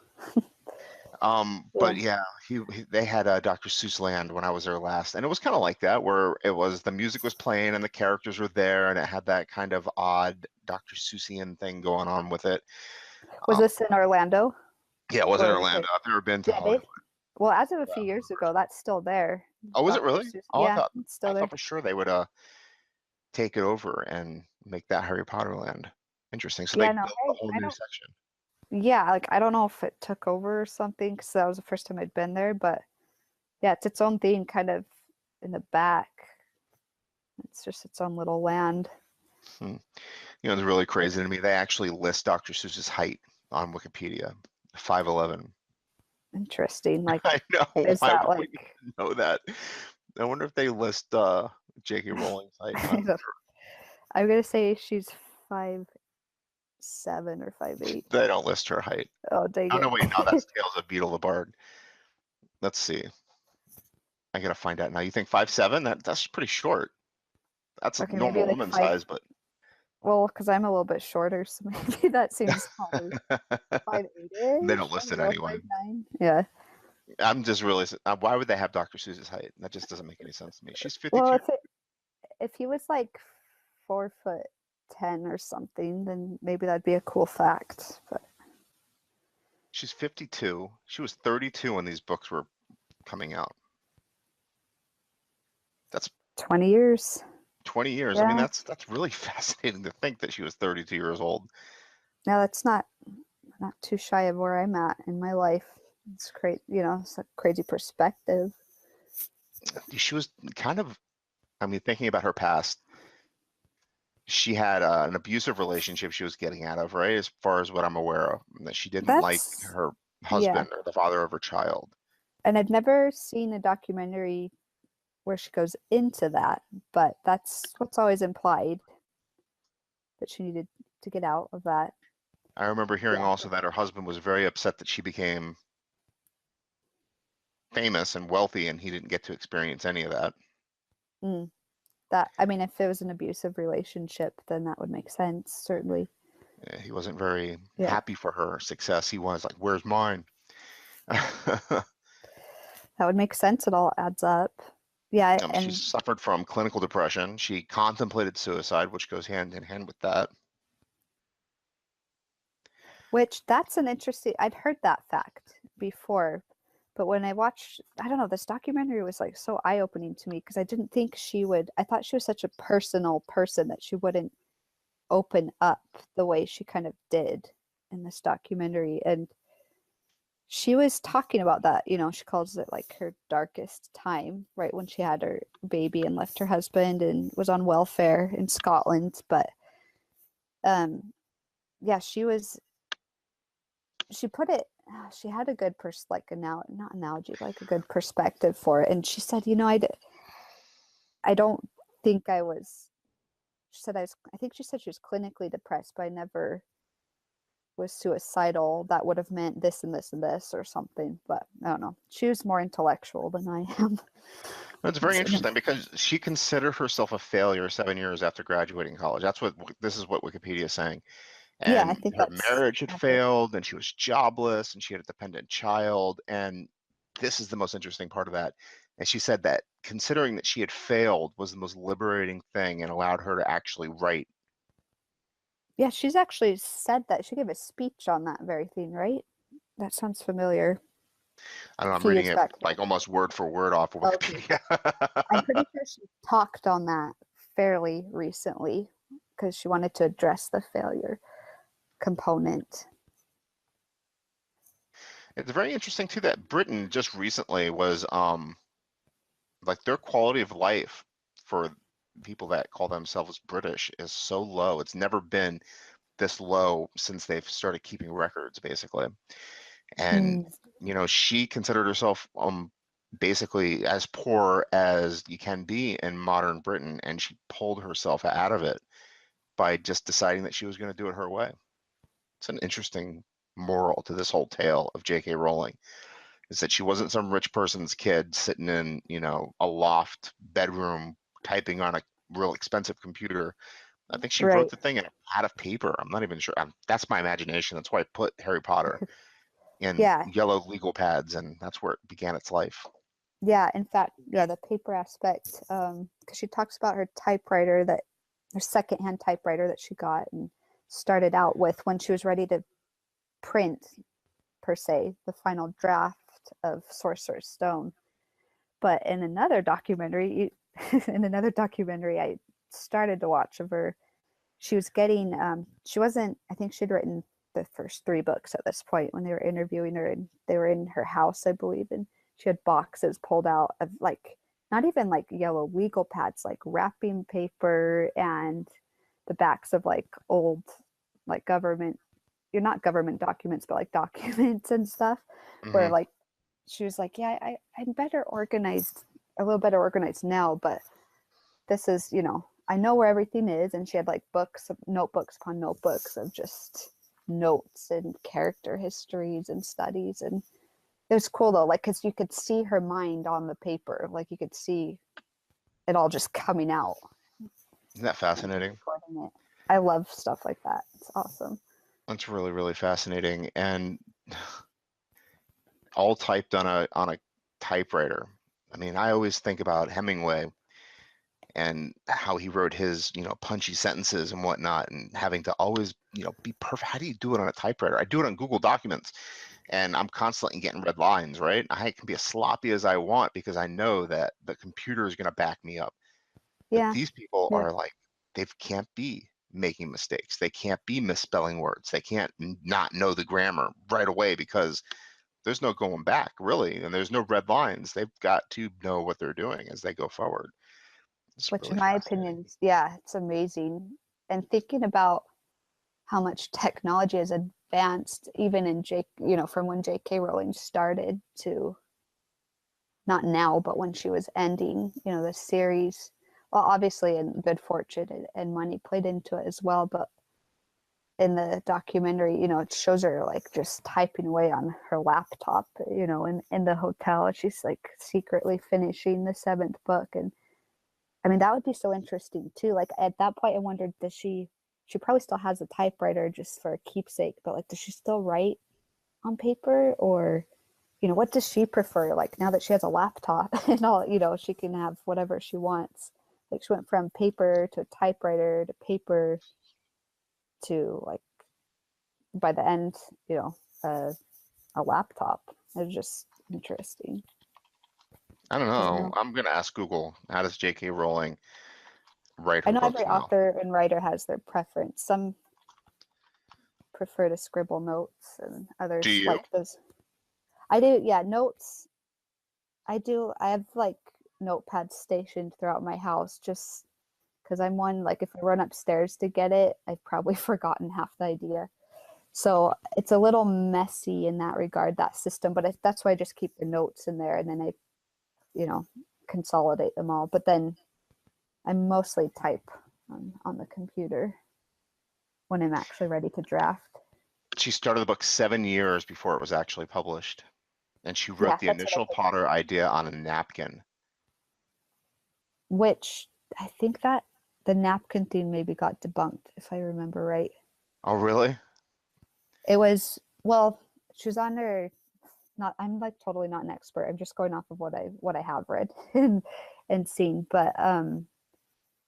but Yeah. yeah, they had Dr. Seuss Land when I was there last, and it was kind of like that, where it was the music was playing and the characters were there, and it had that kind of odd Dr. Seussian thing going on with it. Was Um, this in Orlando? yeah, it was in Or is Orlando. it? I've never been to Yeah, they. Hollywood. Well, as of a few Yeah. years ago, that's still there. Oh, was it Dr. really? Seuss. Oh, Yeah, it's I still thought there. for sure they would take it over and make that Harry Potter land. Interesting. So they Yeah, no, built a whole I new don't. section. Yeah, like I don't know if it took over or something because that was the first time I'd been there, but yeah, it's its own thing, kind of in the back. It's just its own little land. Hmm. You know, it's really crazy to me. They actually list Dr. Seuss's height on Wikipedia, 5'11". Interesting. I Like, know. is Why would that we like? know that? I wonder if they list J.K. Rowling's height. I don't- I'm gonna say she's 5'7" or 5'8". They don't list her height. Oh, dang Oh no, wait, no, it. that's Tales of Beetle the Bard. Let's see. I gotta find out now. You think 5'7"? That's pretty short. That's a Okay, maybe normal like woman five. size, but Well, because I'm a little bit shorter, so maybe that seems taller. they 5'8"-ish? don't I list don't it know, anyway. 5'9". Yeah. I'm just really, why would they have Dr. Seuss's height? That just doesn't make any sense to me. She's Well, 52. if he was like 4'10" or something, then maybe that'd be a cool fact. But She's 52. She was 32 when these books were coming out. That's 20 years. 20 years. I mean, Yeah. that's really fascinating to think that she was 32 years old. Now that's not too shy of where I'm at in my life. It's crazy, it's a crazy perspective. She was kind of, I mean, thinking about her past, she had an abusive relationship she was getting out of, right? As far as what I'm aware of, and that she didn't like That's her yeah. husband or the father of her child. And I've never seen a documentary where she goes into that, but that's what's always implied that she needed to get out of that. I remember hearing Yeah. also that her husband was very upset that she became famous and wealthy and he didn't get to experience any of that. Mm. That I mean, if it was an abusive relationship, then that would make sense, certainly. He wasn't very Yeah. happy for her success. He was like, "Where's mine?" That would make sense. It all adds up. Yeah, She and suffered from clinical depression. She contemplated suicide, which goes hand in hand with that. which that's an interesting I'd heard that fact before, but when I watched, I don't know, this documentary was like so eye-opening to me because I didn't think she would. I thought she was such a personal person that she wouldn't open up the way she kind of did in this documentary. And she was talking about that, she calls it like her darkest time, right when she had her baby and left her husband and was on welfare in Scotland. But yeah, she put it, she had a good like not analogy, like a good perspective for it. And she said, I don't think I was, she said I think she said she was clinically depressed, but I never was suicidal. That would have meant this and this and this or something. But I don't know, she was more intellectual than I am. It's very interesting because she considered herself a failure 7 years after graduating college. This is what Wikipedia is saying. Yeah, I And think her that's marriage had accurate. failed, and she was jobless, and she had a dependent child. And this is the most interesting part of that. And she said that considering that she had failed was the most liberating thing and allowed her to actually write. Yeah, she's actually said that. She gave a speech on that very thing, right? That sounds familiar. I don't know, A I'm few reading years it back. like almost word for word off of Okay. Wikipedia. I'm pretty sure she talked on that fairly recently because she wanted to address the failure component. It's very interesting too that Britain just recently was like their quality of life for people that call themselves British is so low. It's never been this low since they've started keeping records, basically. And Mm, you know, she considered herself basically as poor as you can be in modern Britain, and she pulled herself out of it by just deciding that she was going to do it her way. It's an interesting moral to this whole tale of J.K. Rowling, is that she wasn't some rich person's kid sitting in, you know, a loft bedroom typing on a real expensive computer. I think she wrote right. the thing in a pad of paper. I'm not even sure. That's my imagination. That's why I put Harry Potter in Yeah. yellow legal pads, and that's where it began its life. Yeah. In fact, yeah, the paper aspect, because she talks about her typewriter that her secondhand typewriter that she got and started out with when she was ready to print, per se, the final draft of Sorcerer's Stone. But in another documentary, in another documentary I started to watch of her, she was getting, she wasn't, I think she'd written the first three books at this point when they were interviewing her, and they were in her house, I believe, and she had boxes pulled out of like, not even like yellow legal pads, like wrapping paper and the backs of like old, like government, you're not government documents, but like documents and stuff, where Hmm. like she was like, yeah, I'm better organized, a little better organized now, but this is, you know, I know where everything is. And she had like books, notebooks upon notebooks of just notes and character histories and studies. And it was cool though, like, because you could see her mind on the paper, like you could see it all just coming out Isn't that and fascinating? recording it. I love stuff like that. It's awesome. That's really, really fascinating. And all typed on a typewriter. I mean, I always think about Hemingway and how he wrote his, you know, punchy sentences and whatnot, and having to always, you know, be perfect. How do you do it on a typewriter? I do it on Google Documents, and I'm constantly getting red lines, right? I can be as sloppy as I want because I know that the computer is going to back me up. But Yeah. these people Yeah. are like, they can't be making mistakes. They can't be misspelling words. They can't not know the grammar right away because there's no going back, really, and there's no red lines. They've got to know what they're doing as they go forward. It's Which, really in my fascinating. opinion, yeah, it's amazing. And thinking about how much technology has advanced, even in you know, from when J.K. Rowling started to not now, but when she was ending, you know, the series. Well, obviously, and good fortune and money played into it as well. But in the documentary, you know, it shows her like just typing away on her laptop, you know, in the hotel. She's like secretly finishing the seventh book. And I mean, that would be so interesting too. Like at that point, I wondered, does she probably still has a typewriter just for a keepsake, but like, does she still write on paper, or, you know, what does she prefer? Like now that she has a laptop and all, you know, she can have whatever she wants. Like she went from paper to typewriter to paper to like by the end, you know, a laptop. It's just interesting. I don't 'Cause I know. know I'm gonna ask Google, how does J.K. Rowling write I her know every books now? author and writer has their preference. Some prefer to scribble notes and Do others you? like those. I do, yeah, notes. I do. I have like notepads stationed throughout my house just because I'm one, like if I run upstairs to get it, I've probably forgotten half the idea. So it's a little messy in that regard, that system, but that's why I just keep the notes in there and then I, you know, consolidate them all. But then I mostly type on the computer when I'm actually ready to draft. She started the book 7 years before it was actually published, and she wrote Yeah, the that's what I initial figured. Potter idea on a napkin. Which I think that the napkin theme maybe got debunked, if I remember right. Oh, really? It was, well, she was on her, not, I'm like totally not an expert. I'm just going off of what I have read and seen. But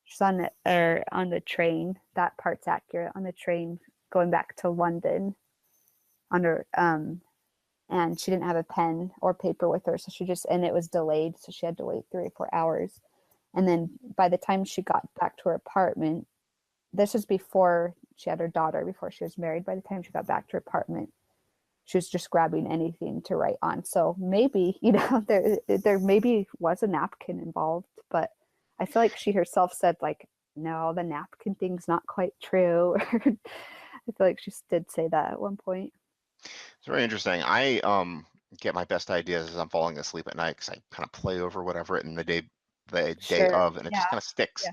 she's on on the train. That part's accurate. On the train going back to London on her and she didn't have a pen or paper with her, so she just, and it was delayed, so she had to wait 3 or 4 hours. And then by the time she got back to her apartment, this was before she had her daughter, before she was married. By the time she got back to her apartment, she was just grabbing anything to write on. So maybe, you know, there maybe was a napkin involved, but I feel like she herself said like, no, the napkin thing's not quite true. I feel like she did say that at one point. It's very interesting. I get my best ideas as I'm falling asleep at night because I kind of play over whatever in the day Sure. of, and it Yeah. just kind of sticks. Yeah.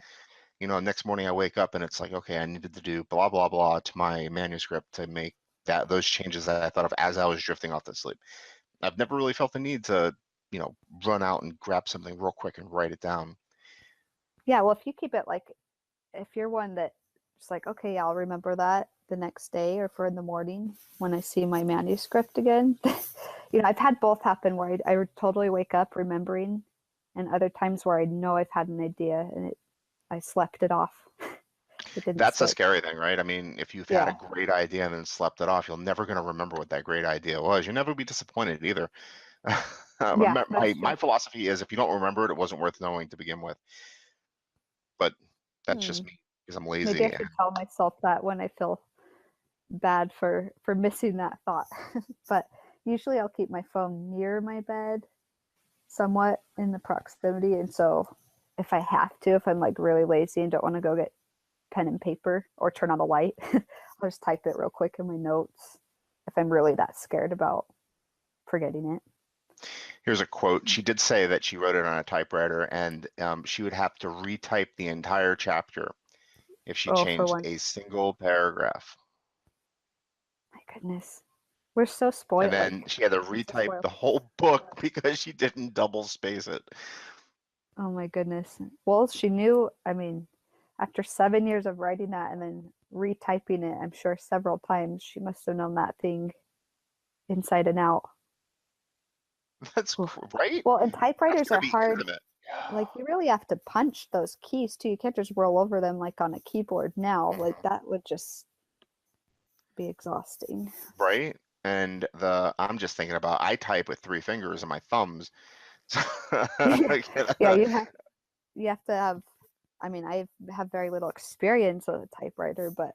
You know, next morning I wake up and it's like, okay, I needed to do blah blah blah to my manuscript to make those changes that I thought of as I was drifting off to sleep. I've never really felt the need to, you know, run out and grab something real quick and write it down. Yeah. Well, if you keep it like, if you're one that just like, okay, yeah, I'll remember that the next day or for in the morning when I see my manuscript again. You know, I've had both happen where I would totally wake up remembering, and other times where I know I've had an idea and I slept it off. It didn't That's a stick. scary thing, right? I mean, if you've had a Yeah. great idea and then slept it off, you're never going to remember what that great idea was. You'll never be disappointed either. Yeah, My that's true. my philosophy is if you don't remember it, it wasn't worth knowing to begin with. But that's Hmm. just me because I'm Maybe I lazy. should tell myself that when I feel bad for missing that thought. But usually I'll keep my phone near my bed, somewhat in the proximity, and so if I have to, if I'm like really lazy and don't want to go get pen and paper or turn on the light, I'll just type it real quick in my notes if I'm really that scared about forgetting it. Here's a quote. She did say that she wrote it on a typewriter, and she would have to retype the entire chapter if she Oh, for changed one. a single paragraph. My goodness. We're so And spoiled. then Like, she had to we're so retype spoiled. the whole book because she didn't double space it. Oh my goodness. Well, she knew, I mean, after 7 years of writing that and then retyping it, I'm sure several times, she must have known that thing inside and out. That's Oof. right. Well, and That's typewriters going are to be hard. intimate. Like, you really have to punch those keys too. You can't just roll over them like on a keyboard now. Like, that would just be exhausting. Right? And I'm just thinking about I type with 3 fingers and my thumbs. Yeah, you have to have, I mean, I have very little experience with a typewriter, but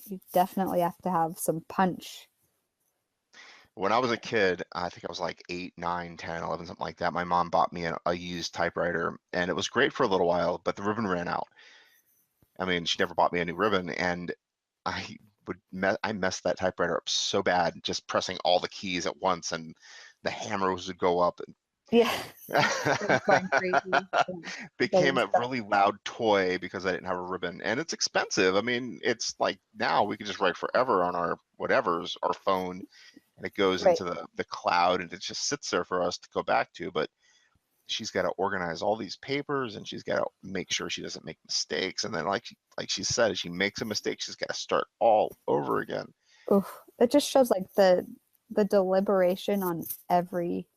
you definitely have to have some punch. When I was a kid, I think I was like 8, 9, 10, 11, something like that. My mom bought me a used typewriter, and it was great for a little while, but the ribbon ran out. I mean, she never bought me a new ribbon, and I I messed that typewriter up so bad, just pressing all the keys at once, and the hammers would go up. Yeah, things And going crazy, became getting a stuck. really loud toy because I didn't have a ribbon, and it's expensive. I mean, it's like now we can just write forever on our whatever's our phone, and it goes Right. into the cloud, and it just sits there for us to go back to. But she's got to organize all these papers, and she's got to make sure she doesn't make mistakes. And then, like she said, if she makes a mistake, she's got to start all over again. Oof. It just shows like the deliberation on every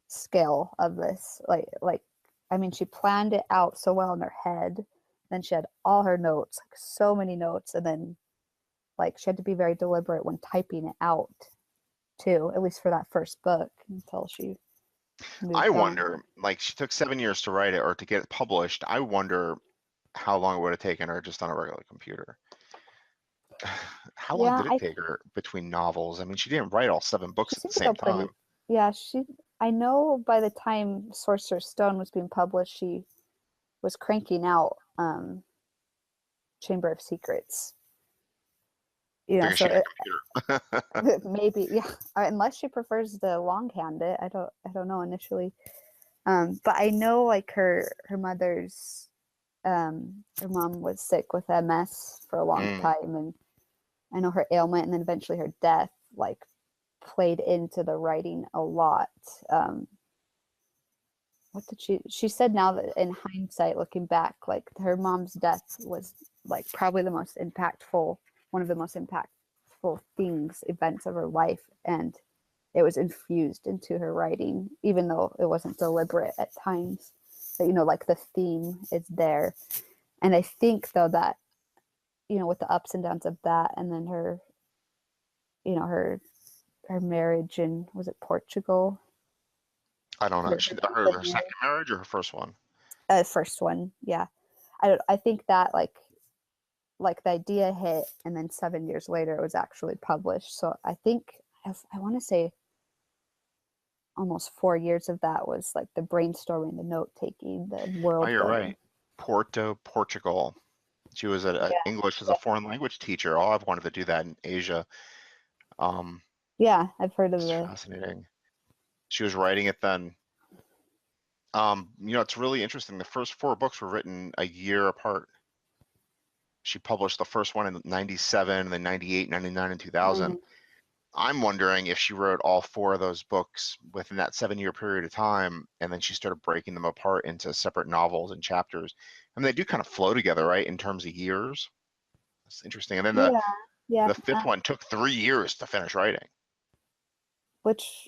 scale of this. Like I mean, she planned it out so well in her head. Then she had all her notes, like so many notes, and then like she had to be very deliberate when typing it out too, at least for that first book until she I moved on. wonder, like, she took 7 years to write it or to get it published. I wonder how long it would have taken her just on a regular computer. How long Yeah, did it take her between novels? I mean, she didn't write all 7 books she at the seemed to same go time. pretty. Yeah, she. I know by the time Sorcerer's Stone was being published, she was cranking out Chamber of Secrets. You know, Because so she had a computer. maybe yeah, unless she prefers to longhand it. I don't know initially. But I know like her mother's her mom was sick with MS for a long Mm. time, and I know her ailment and then eventually her death like played into the writing a lot. Um, what did she said now that in hindsight looking back, like her mom's death was like probably the most impactful, one of the most impactful events of her life, and it was infused into her writing even though it wasn't deliberate at times. But you know, like the theme is there. And I think though that, you know, with the ups and downs of that, and then her, you know, her marriage in, was it Portugal? I don't know. Her Her second second marriage or her first one? first one, yeah. I think that like the idea hit, and then 7 years later it was actually published. So I think I want to say almost 4 years of that was like the brainstorming, the note taking, the Oh, world you're building. right. Porto, Portugal. She was a Yeah, English as a foreign language teacher. Oh, I've wanted to do that in Asia. Um, yeah, I've heard of it's the. fascinating. She was writing it then. It's really interesting. The first 4 books were written a year apart. She published the first one in 97, and then 98, 99, and 2000. Mhm. I'm wondering if she wrote all 4 of those books within that 7-year period of time, and then she started breaking them apart into separate novels and chapters. I mean, they do kind of flow together, right, in terms of years. That's interesting. And then the Yeah, yeah. the fifth one took 3 years to finish writing. Which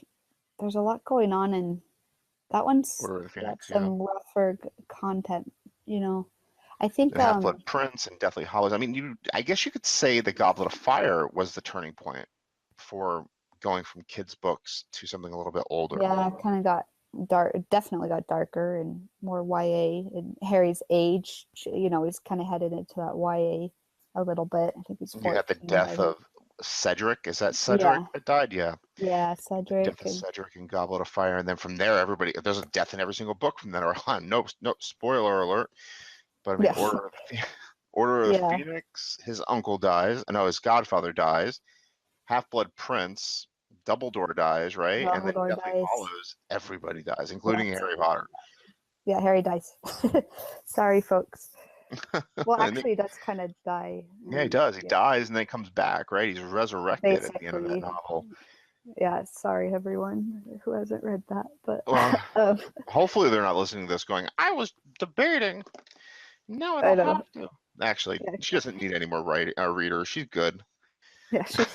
there's a lot going on, and that one's Order of the got Phoenix, yeah. some rougher content. You know, I think And Half-Blood Prince and Deathly Hollows. I mean, I guess you could say the Goblet of Fire was the turning point for going from kids' books to something a little bit older. yeah, kind of got dark. Definitely got darker and more YA. And Harry's age, you know, he's kind of headed into that YA a little bit. I think he's You had the 14 by death then. of Cedric. Is that Cedric Yeah, that died? Yeah. yeah, The Cedric death of and Cedric and Goblet of Fire. And then from there, there's a death in every single book from then on. No, no spoiler alert. But I mean, yeah, Order of the yeah, Phoenix, his uncle dies. No, his godfather dies. Half-Blood Prince, Dumbledore dies, right? And then Dumbledore Deathly dies. Hollows, everybody dies, including Yes, Harry Potter. yeah, Harry dies. Sorry, folks. Well, And then, actually, he does kind of die, yeah, he and does. He yeah, dies and then comes back, right? He's resurrected at the end of that basically, novel. yeah. Sorry, everyone who hasn't read that, but Well, um, hopefully they're not listening to this going, I was debating. No, I I don't know. have to. Actually, Yeah, she doesn't need any more readers. She's good. yeah, she's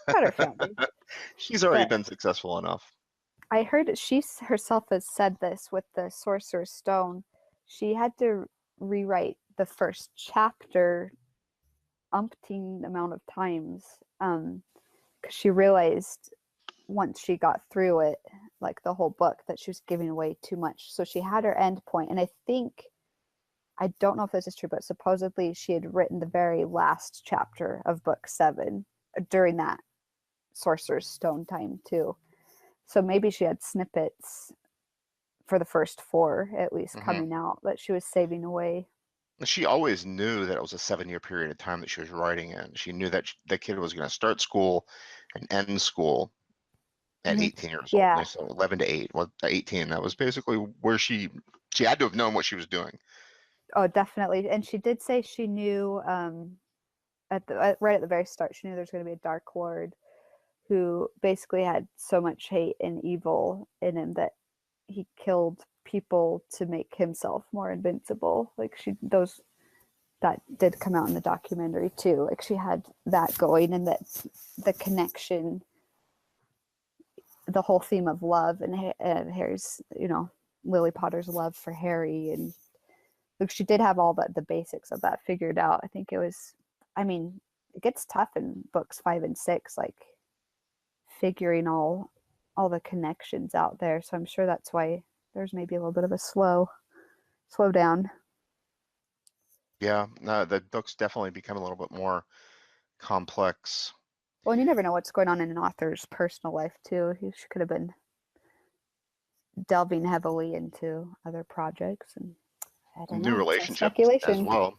got her fan base. She's already But been successful enough. I heard that she herself has said this with the Sorcerer's Stone. She had to rewrite the first chapter umpteen amount of times because she realized once she got through it, like the whole book, that she was giving away too much. So she had her end point, and I think I don't know if this is true, but supposedly she had written the very last chapter of book 7 during that Sorcerer's Stone time too. So maybe she had snippets for the first 4 at least Hmm. coming out that she was saving away. She always knew that it was a 7-year period of time that she was writing in. She knew that the kid was going to start school and end school at Mm-hmm. 18 years old. Yeah. So 11 to 8, well, 18. That was basically where she had to have known what she was doing. Oh, definitely. And she did say she knew right at the very start, she knew there's going to be a Dark Lord who basically had so much hate and evil in him that he killed people to make himself more invincible. Like that did come out in the documentary too. Like she had that going, and that the connection, the whole theme of love and Harry's, Lily Potter's love for Harry, and like she did have all the basics of that figured out. I think it was, I mean, it gets tough in books 5 and 6, like figuring all the connections out there. So I'm sure that's why there's maybe a little bit of a slow down. Yeah, no, the books definitely become a little bit more complex. Well, and you never know what's going on in an author's personal life too. She could have been delving heavily into other projects, and I don't New know. It's all relationships as speculation. well.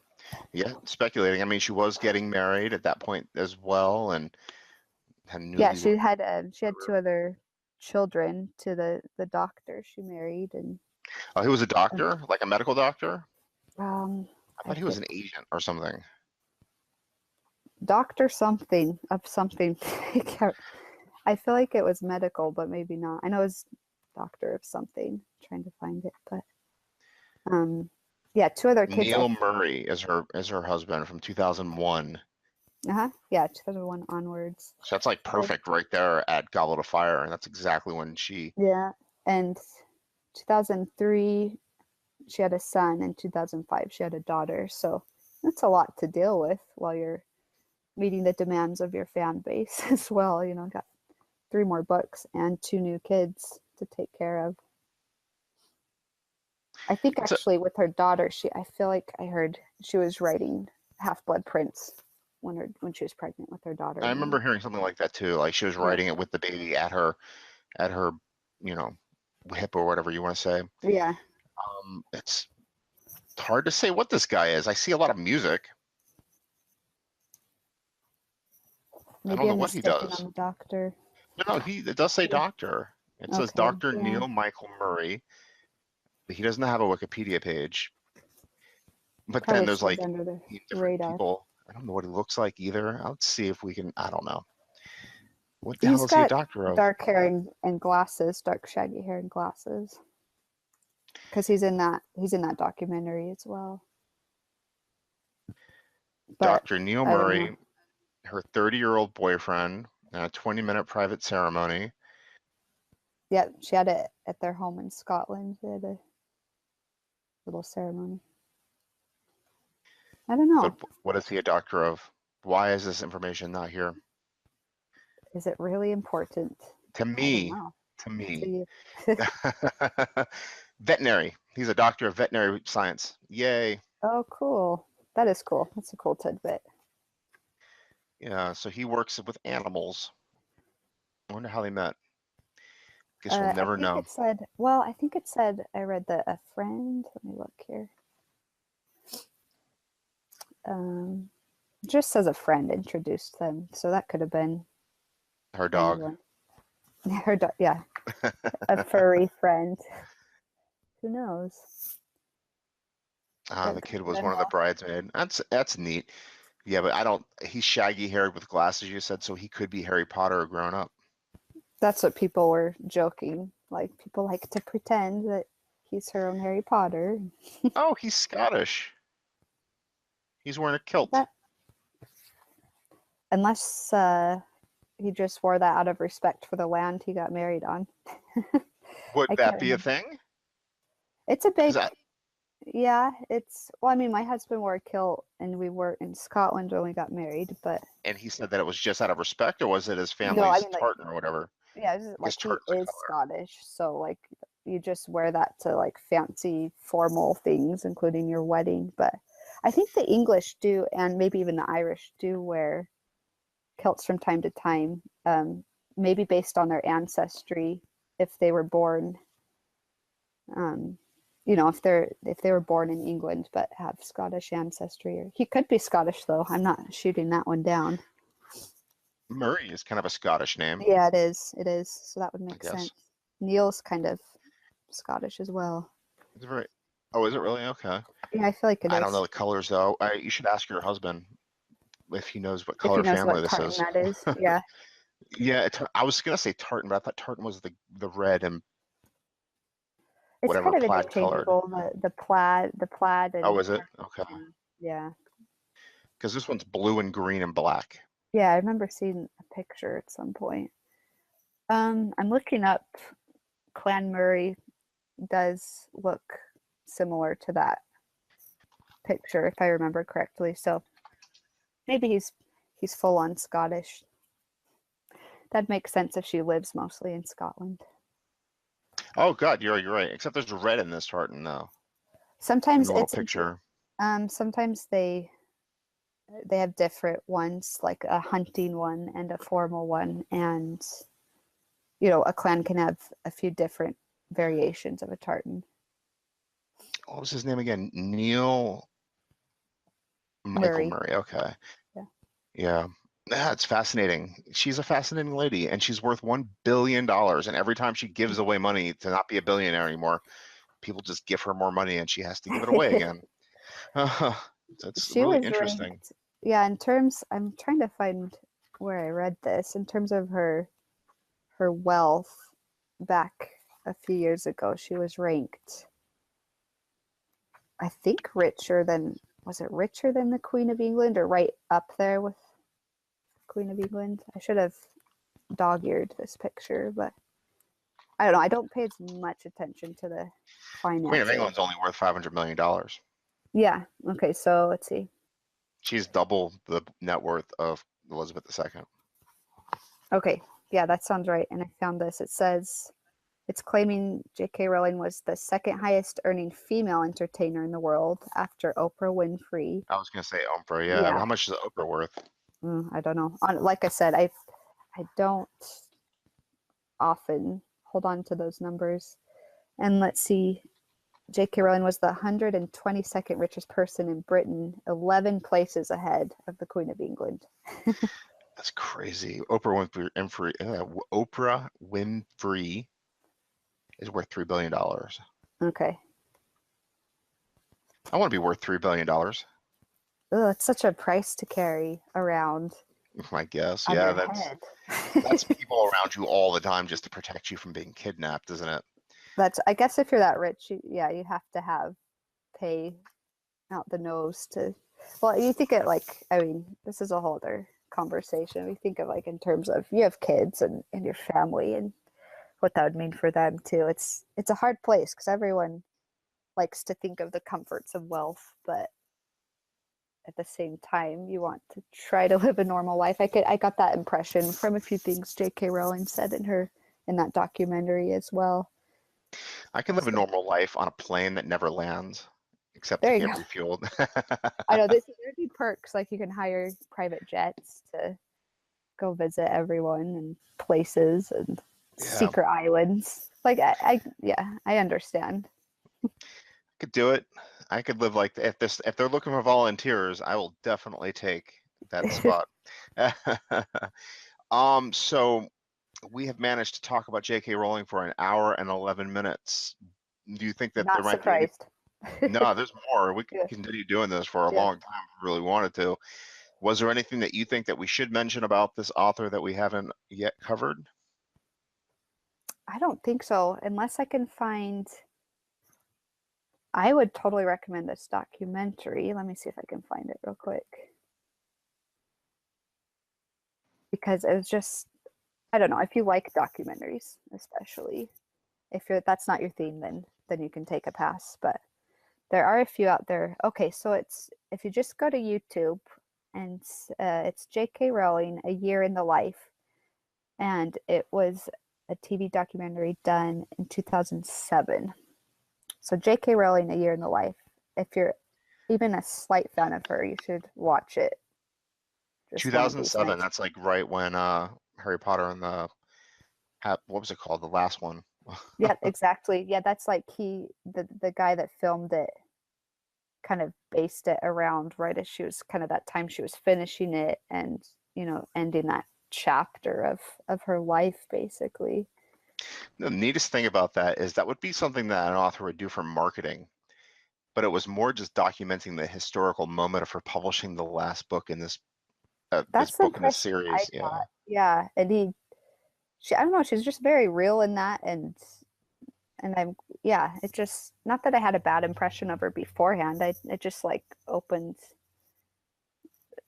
Yeah, speculating. I mean, she was getting married at that point as well, and had a Yeah, newlywed she had 2 career. other children to the doctor she married, and Oh, he was a um, doctor, like a medical doctor? um I I thought he was think an agent or something. doctor something of something. I feel like it was medical, but maybe not. I know it was doctor of something. I'm trying to find it, but yeah, 2 other kids. Neil Murray is her husband from 2001. Yeah, 2001 onwards. So that's like Uh, perfect right there at Goblet of Fire, and that's exactly when she. yeah, and 2003 she had a son, and 2005 she had a daughter. So that's a lot to deal with while you're meeting the demands of your fan base as well. Got 3 more books and 2 new kids to take care of. I think It's a, actually with her daughter, I feel like I heard she was writing Half Blood Prince when she was pregnant with her daughter. I remember hearing something like that too. Like she was writing it with the baby at her, you know, hip or whatever you want to say. Yeah. It's hard to say what this guy is. I see a lot of music. Maybe I don't know I'm what he mistaken does. on the doctor. No, it does say doctor. It says Okay, Dr. yeah. Neil Michael Murray. But he doesn't have a Wikipedia page. But Probably then there's stays like under the different radar. people. I don't know what he looks like either. Let's see if we can. I don't know. What the He's hell is he a got doctor of? dark hair and glasses, dark shaggy hair and glasses. Because he's in that documentary as well. But Dr. Neil I don't know. Murray, her 30-year-old boyfriend, and a 20-minute private ceremony. Yeah, she had it at their home in Scotland. They had a little ceremony. I don't know. But what is he a doctor of? Why is this information not here? Is it really important? To me. To you. Veterinary. He's a doctor of veterinary science. Yay. Oh, cool. That is cool. That's a cool tidbit. Yeah, so he works with animals. I wonder how they met. Guess we'll never know. I think it said, I read that a friend, let me look here. Just says a friend introduced them. So that could have been Her dog. Anyone. Her dog, yeah. A furry friend. Who knows? The kid was one of the bridesmaids. That's neat. Yeah, but he's shaggy haired with glasses, you said, so he could be Harry Potter or grown up. That's what people were joking. Like, people like to pretend that he's her own Harry Potter. Oh, he's Scottish. He's wearing a kilt. Unless he just wore that out of respect for the land he got married on. Would that be a thing? It's a big... Yeah, well, I mean, my husband wore a kilt and we were in Scotland when we got married, but... And he said that it was just out of respect, or was it his family's tartan or whatever? Yeah, like he is Scottish, so like you just wear that to like fancy formal things, including your wedding. But I think the English do, and maybe even the Irish do, wear kilts from time to time, maybe based on their ancestry, if they were born... if they were born in England but have Scottish ancestry, or he could be Scottish though. I'm not shooting that one down. Murray is kind of a Scottish name. Yeah, it is. It is. So that would make sense. Neil's kind of Scottish as well. It's Oh, is it really? Okay. Yeah, I feel like it is. I don't know the colors though. You should ask your husband if he knows what color family this is. That is. Yeah. Yeah, I was gonna say tartan, but I thought tartan was the red and it's whatever kind of plaid colored. The plaid. And oh, is it? Okay. Yeah. Because this one's blue and green and black. Yeah, I remember seeing a picture at some point. I'm looking up. Clan Murray does look similar to that picture, if I remember correctly. So maybe he's full on Scottish. That makes sense if she lives mostly in Scotland. Oh God, you're right. Except there's red in this tartan though. Sometimes it's a picture. Sometimes they have different ones, like a hunting one and a formal one, and a clan can have a few different variations of a tartan. What was his name again? Neil Michael Murray. Okay. Yeah. That's fascinating. She's a fascinating lady, and she's worth $1 billion. And every time she gives away money to not be a billionaire anymore, people just give her more money, and she has to give it away again. That's really interesting. Ranked, yeah, I'm trying to find where I read this. In terms of her wealth, back a few years ago, she was ranked, I think, richer than the Queen of England, or right up there with Queen of England? I should have dog-eared this picture, but I don't know. I don't pay as much attention to the finances. Queen of England's only worth $500 million. Yeah. Okay. So let's see. She's double the net worth of Elizabeth II. Okay. Yeah, that sounds right. And I found this. It says it's claiming J.K. Rowling was the second highest earning female entertainer in the world after Oprah Winfrey. I was going to say Oprah. Yeah. How much is Oprah worth? I don't know. Like I said, I don't often hold on to those numbers. And let's see, J.K. Rowling was the 122nd richest person in Britain, 11 places ahead of the Queen of England. That's crazy. Oprah Winfrey is worth $3 billion. Okay. I want to be worth $3 billion. Oh, it's such a price to carry around I guess. on Yeah, your head. that's people around you all the time just to protect you from being kidnapped, isn't it? I guess if you're that rich, you have to pay out the nose to, well, you think it like, I mean, this is a whole other conversation. We think of like in terms of you have kids and your family and what that would mean for them too. It's a hard place because everyone likes to think of the comforts of wealth, but at the same time, you want to try to live a normal life. I got that impression from a few things J.K. Rowling said in that documentary as well. I could live a normal life on a plane that never lands, except to There you get go. refueled. I know there'd be perks, like you can hire private jets to go visit everyone and places and secret islands. Like I understand. Could do it. I could live like if they're looking for volunteers, I will definitely take that spot. So we have managed to talk about J.K. Rowling for an hour and 11 minutes. Do you think that there Not might be any? surprised. No, there's more. We could Yeah. continue doing this for a Yeah. long time if we really wanted to. Was there anything that you think that we should mention about this author that we haven't yet covered? I don't think so, unless I can find. I would totally recommend this documentary. Let me see if I can find it real quick. Because it was just, I don't know, if you like documentaries, especially if that's not your theme, then you can take a pass. But there are a few out there. Okay, so if you just go to YouTube and it's J.K. Rowling, A Year in the Life, and it was a TV documentary done in 2007. So J.K. Rowling, A Year in the Life. If you're even a slight fan of her, you should watch it. Just one of these 2007. nights. That's like right when Harry Potter and what was it called? The last one. Yeah, exactly. Yeah, that's like the guy that filmed it kind of based it around right as she was kind of that time she was finishing it and ending that chapter of her life basically. The neatest thing about that is that would be something that an author would do for marketing, but it was more just documenting the historical moment of her publishing the last book in this That's the book in this impression I series. Yeah. got. Yeah, and I don't know, she's just very real in that, and I'm yeah, it just not that I had a bad impression of her beforehand. It just like opened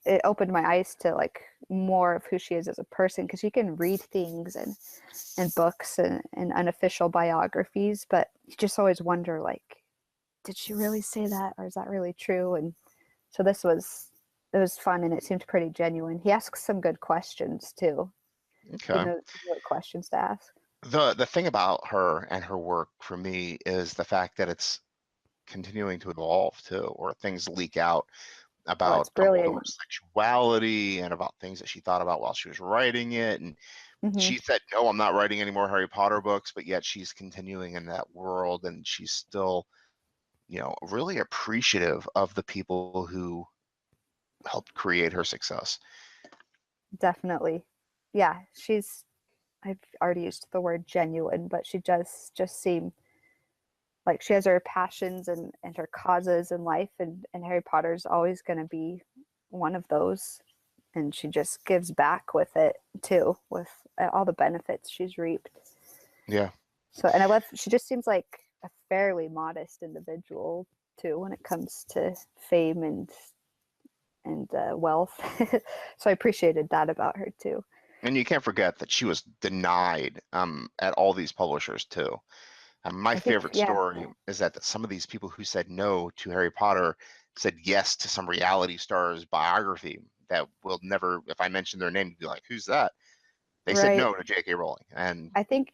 my eyes to like more of who she is as a person because you can read things and books and unofficial biographies, but you just always wonder like, did she really say that or is that really true? And so it was fun and it seemed pretty genuine. He asks some good questions too. He Okay. knows what questions to ask. The thing about her and her work for me is the fact that it's continuing to evolve too, or things leak out Oh, it's about her brilliant. sexuality and about things that she thought about while she was writing it. And Hmm. she said, no, I'm not writing any more Harry Potter books, but yet she's continuing in that world and she's still, really appreciative of the people who helped create her success. Definitely. Yeah, I've already used the word genuine, but she does just seem like she has her passions and her causes in life, and Harry Potter's always going to be one of those. And she just gives back with it too, with all the benefits she's reaped. Yeah. So, and I love, she just seems like a fairly modest individual too when it comes to fame and wealth. So I appreciated that about her too. And you can't forget that she was denied at all these publishers too. And my I think, favorite yeah, story is that some of these people who said no to Harry Potter said yes to some reality star's biography that will never, if I mention their name, you'd be like, who's that? They said right. no to J.K. Rowling. And I think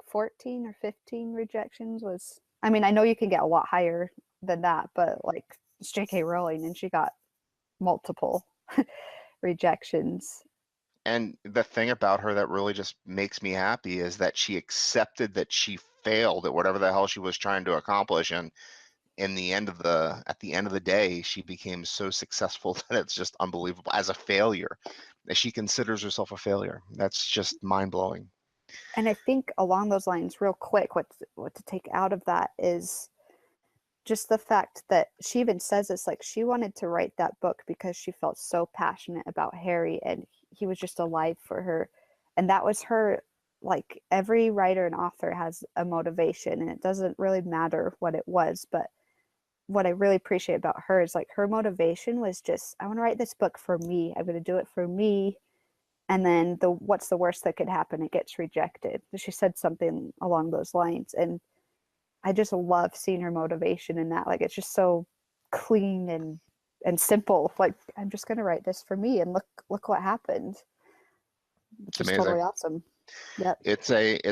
14 or 15 rejections was, I mean, I know you can get a lot higher than that, but like it's J.K. Rowling and she got multiple rejections. And the thing about her that really just makes me happy is that she accepted that she failed at whatever the hell she was trying to accomplish, and at the end of the day, she became so successful that it's just unbelievable. As a failure, she considers herself a failure. That's just mind-blowing. And I think along those lines, real quick, what to take out of that is just the fact that she even says this, like she wanted to write that book because she felt so passionate about Harry and he was just alive for her. And that was her, like every writer and author has a motivation and it doesn't really matter what it was. But what I really appreciate about her is like her motivation was just, I want to write this book for me. I'm going to do it for me. And then what's the worst that could happen? It gets rejected. She said something along those lines. And I just love seeing her motivation in that. Like it's just so clean and simple. Like I'm just gonna write this for me, and look what happened. It's Which is amazing. totally awesome. Yep. It's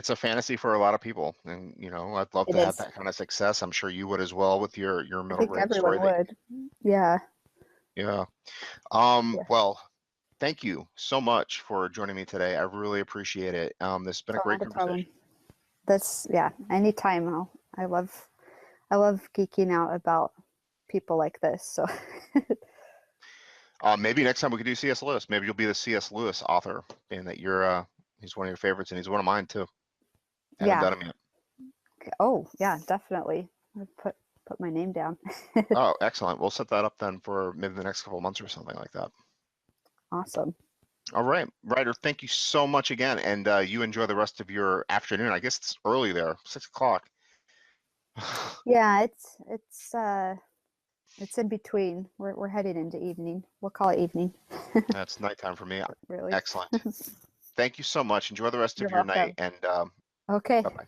a fantasy for a lot of people, and I'd love It to have is. that kind of success. I'm sure you would as well with your I middle think grade everyone story. would. Yeah. Yeah. Yeah. Well, thank you so much for joining me today. I really appreciate it. This has been a Oh, great not a problem. conversation. That's anytime. I love geeking out about people like this. So Maybe next time we could do C.S. Lewis. Maybe you'll be the C.S. Lewis author, being that he's one of your favorites and he's one of mine too. Haven't yeah. done him yet. Oh yeah, definitely. I put my name down. Oh, excellent. We'll set that up then for maybe the next couple of months or something like that. Awesome. All right, Ryder, thank you so much again, and you enjoy the rest of your afternoon. I guess it's early there, 6 o'clock. Yeah, it's in between. We're heading into evening. We'll call it evening. That's nighttime for me. Really. Excellent. Thank you so much. Enjoy the rest You're of your welcome. night, and Okay. bye-bye.